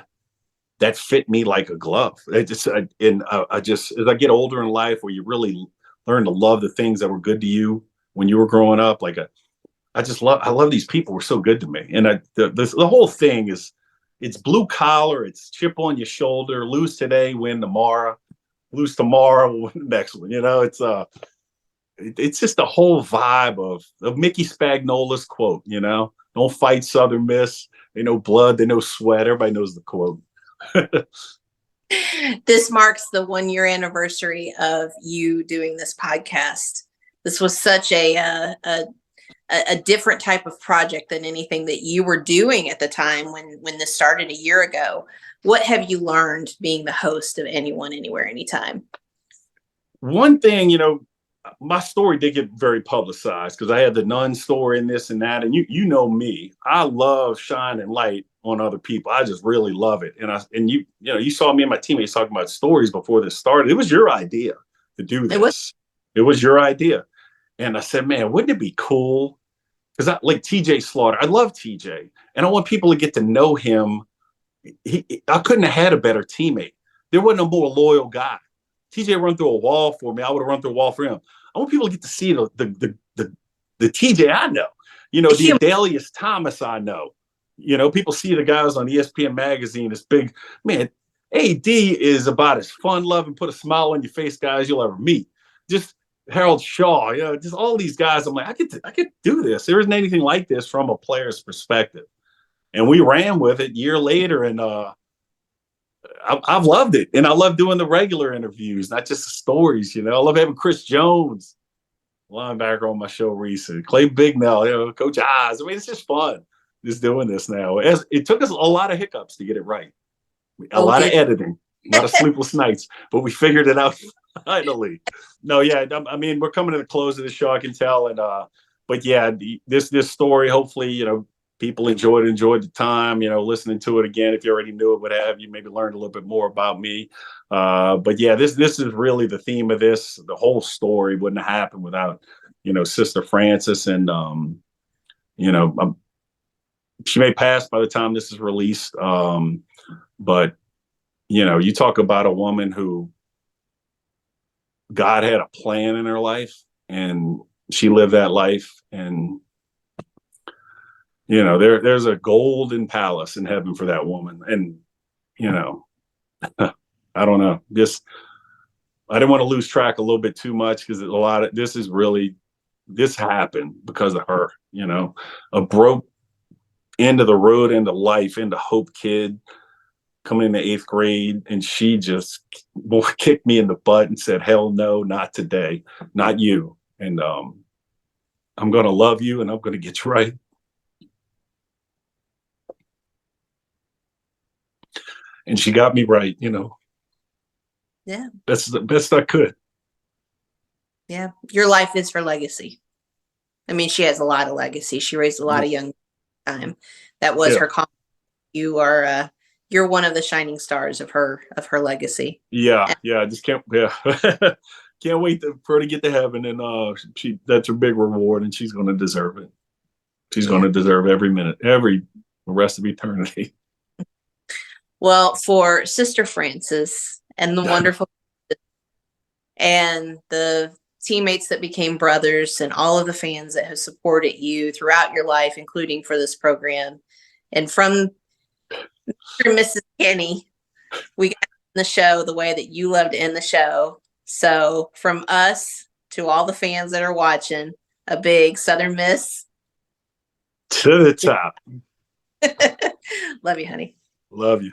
that fit me like a glove. I just as I get older in life, where you really learn to love the things that were good to you when you were growing up, I love these people. Were so good to me, and the whole thing is. It's blue collar. It's chip on your shoulder. Lose today, win tomorrow. Lose tomorrow, win the next one. It's just a whole vibe of Mickey Spagnola's quote. Don't fight Southern Miss. They know blood. They know sweat. Everybody knows the quote. This marks the 1-year anniversary of you doing this podcast. This was such a different type of project than anything that you were doing at the time when this started a year ago. What have you learned being the host of Anyone, Anywhere, Anytime? One thing, my story did get very publicized, because I had the nun story and this and that. And you know me, I love shining light on other people. I just really love it. And you saw me and my teammates talking about stories before this started. It was your idea to do this. It was your idea. And I said, man, wouldn't it be cool? Because I like TJ Slaughter. I love TJ, and I want people to get to know him. I couldn't have had a better teammate. There wasn't a more loyal guy. TJ run through a wall for me. I would have run through a wall for him. I want people to get to see the TJ I know. The Adelius Thomas I know. People see the guys on ESPN magazine, this big man. AD is about as fun loving, put a smile on your face guys you'll ever meet. Just Harold Shaw, just all these guys. I'm like, I could do this. There isn't anything like this from a player's perspective. And we ran with it a year later, and I've loved it. And I love doing the regular interviews, not just the stories. I love having Chris Jones, linebacker, on my show recently. Clay Bignell, Coach Oz. I mean, it's just fun just doing this now. It took us a lot of hiccups to get it right. A lot of editing, a lot of sleepless nights, but we figured it out finally. No, yeah, I mean, we're coming to the close of the show, I can tell, and but yeah, this story, hopefully, people enjoyed the time, listening to it again. If you already knew it, what have you, maybe learned a little bit more about me. But yeah, this is really the theme of this. The whole story wouldn't have happened without, Sister Frances, and she may pass by the time this is released. But, you talk about a woman who God had a plan in her life, and she lived that life. And, there's a golden palace in heaven for that woman. And, I don't know. I didn't want to lose track a little bit too much, because this happened because of her, a broke end of the road, into life, into hope kid, coming into 8th grade, and she just kicked me in the butt and said, hell no, not today, not you. And I'm going to love you, and I'm going to get you right. And she got me right, Yeah. That's the best I could. Yeah. Your life is her legacy. I mean, she has a lot of legacy. She raised a lot of young time. That was her comment. You're one of the shining stars of her legacy. Yeah. I just can't can't wait for her to get to heaven, and that's her big reward, and she's going to deserve it. She's going to deserve every minute, the rest of eternity. Well, for Sister Frances and the wonderful and the teammates that became brothers, and all of the fans that have supported you throughout your life, including for this program, and from Mr. and Mrs. Kenney, we got the show the way that you love to end the show. So from us to all the fans that are watching, a big Southern Miss to the top. Love you, honey. Love you.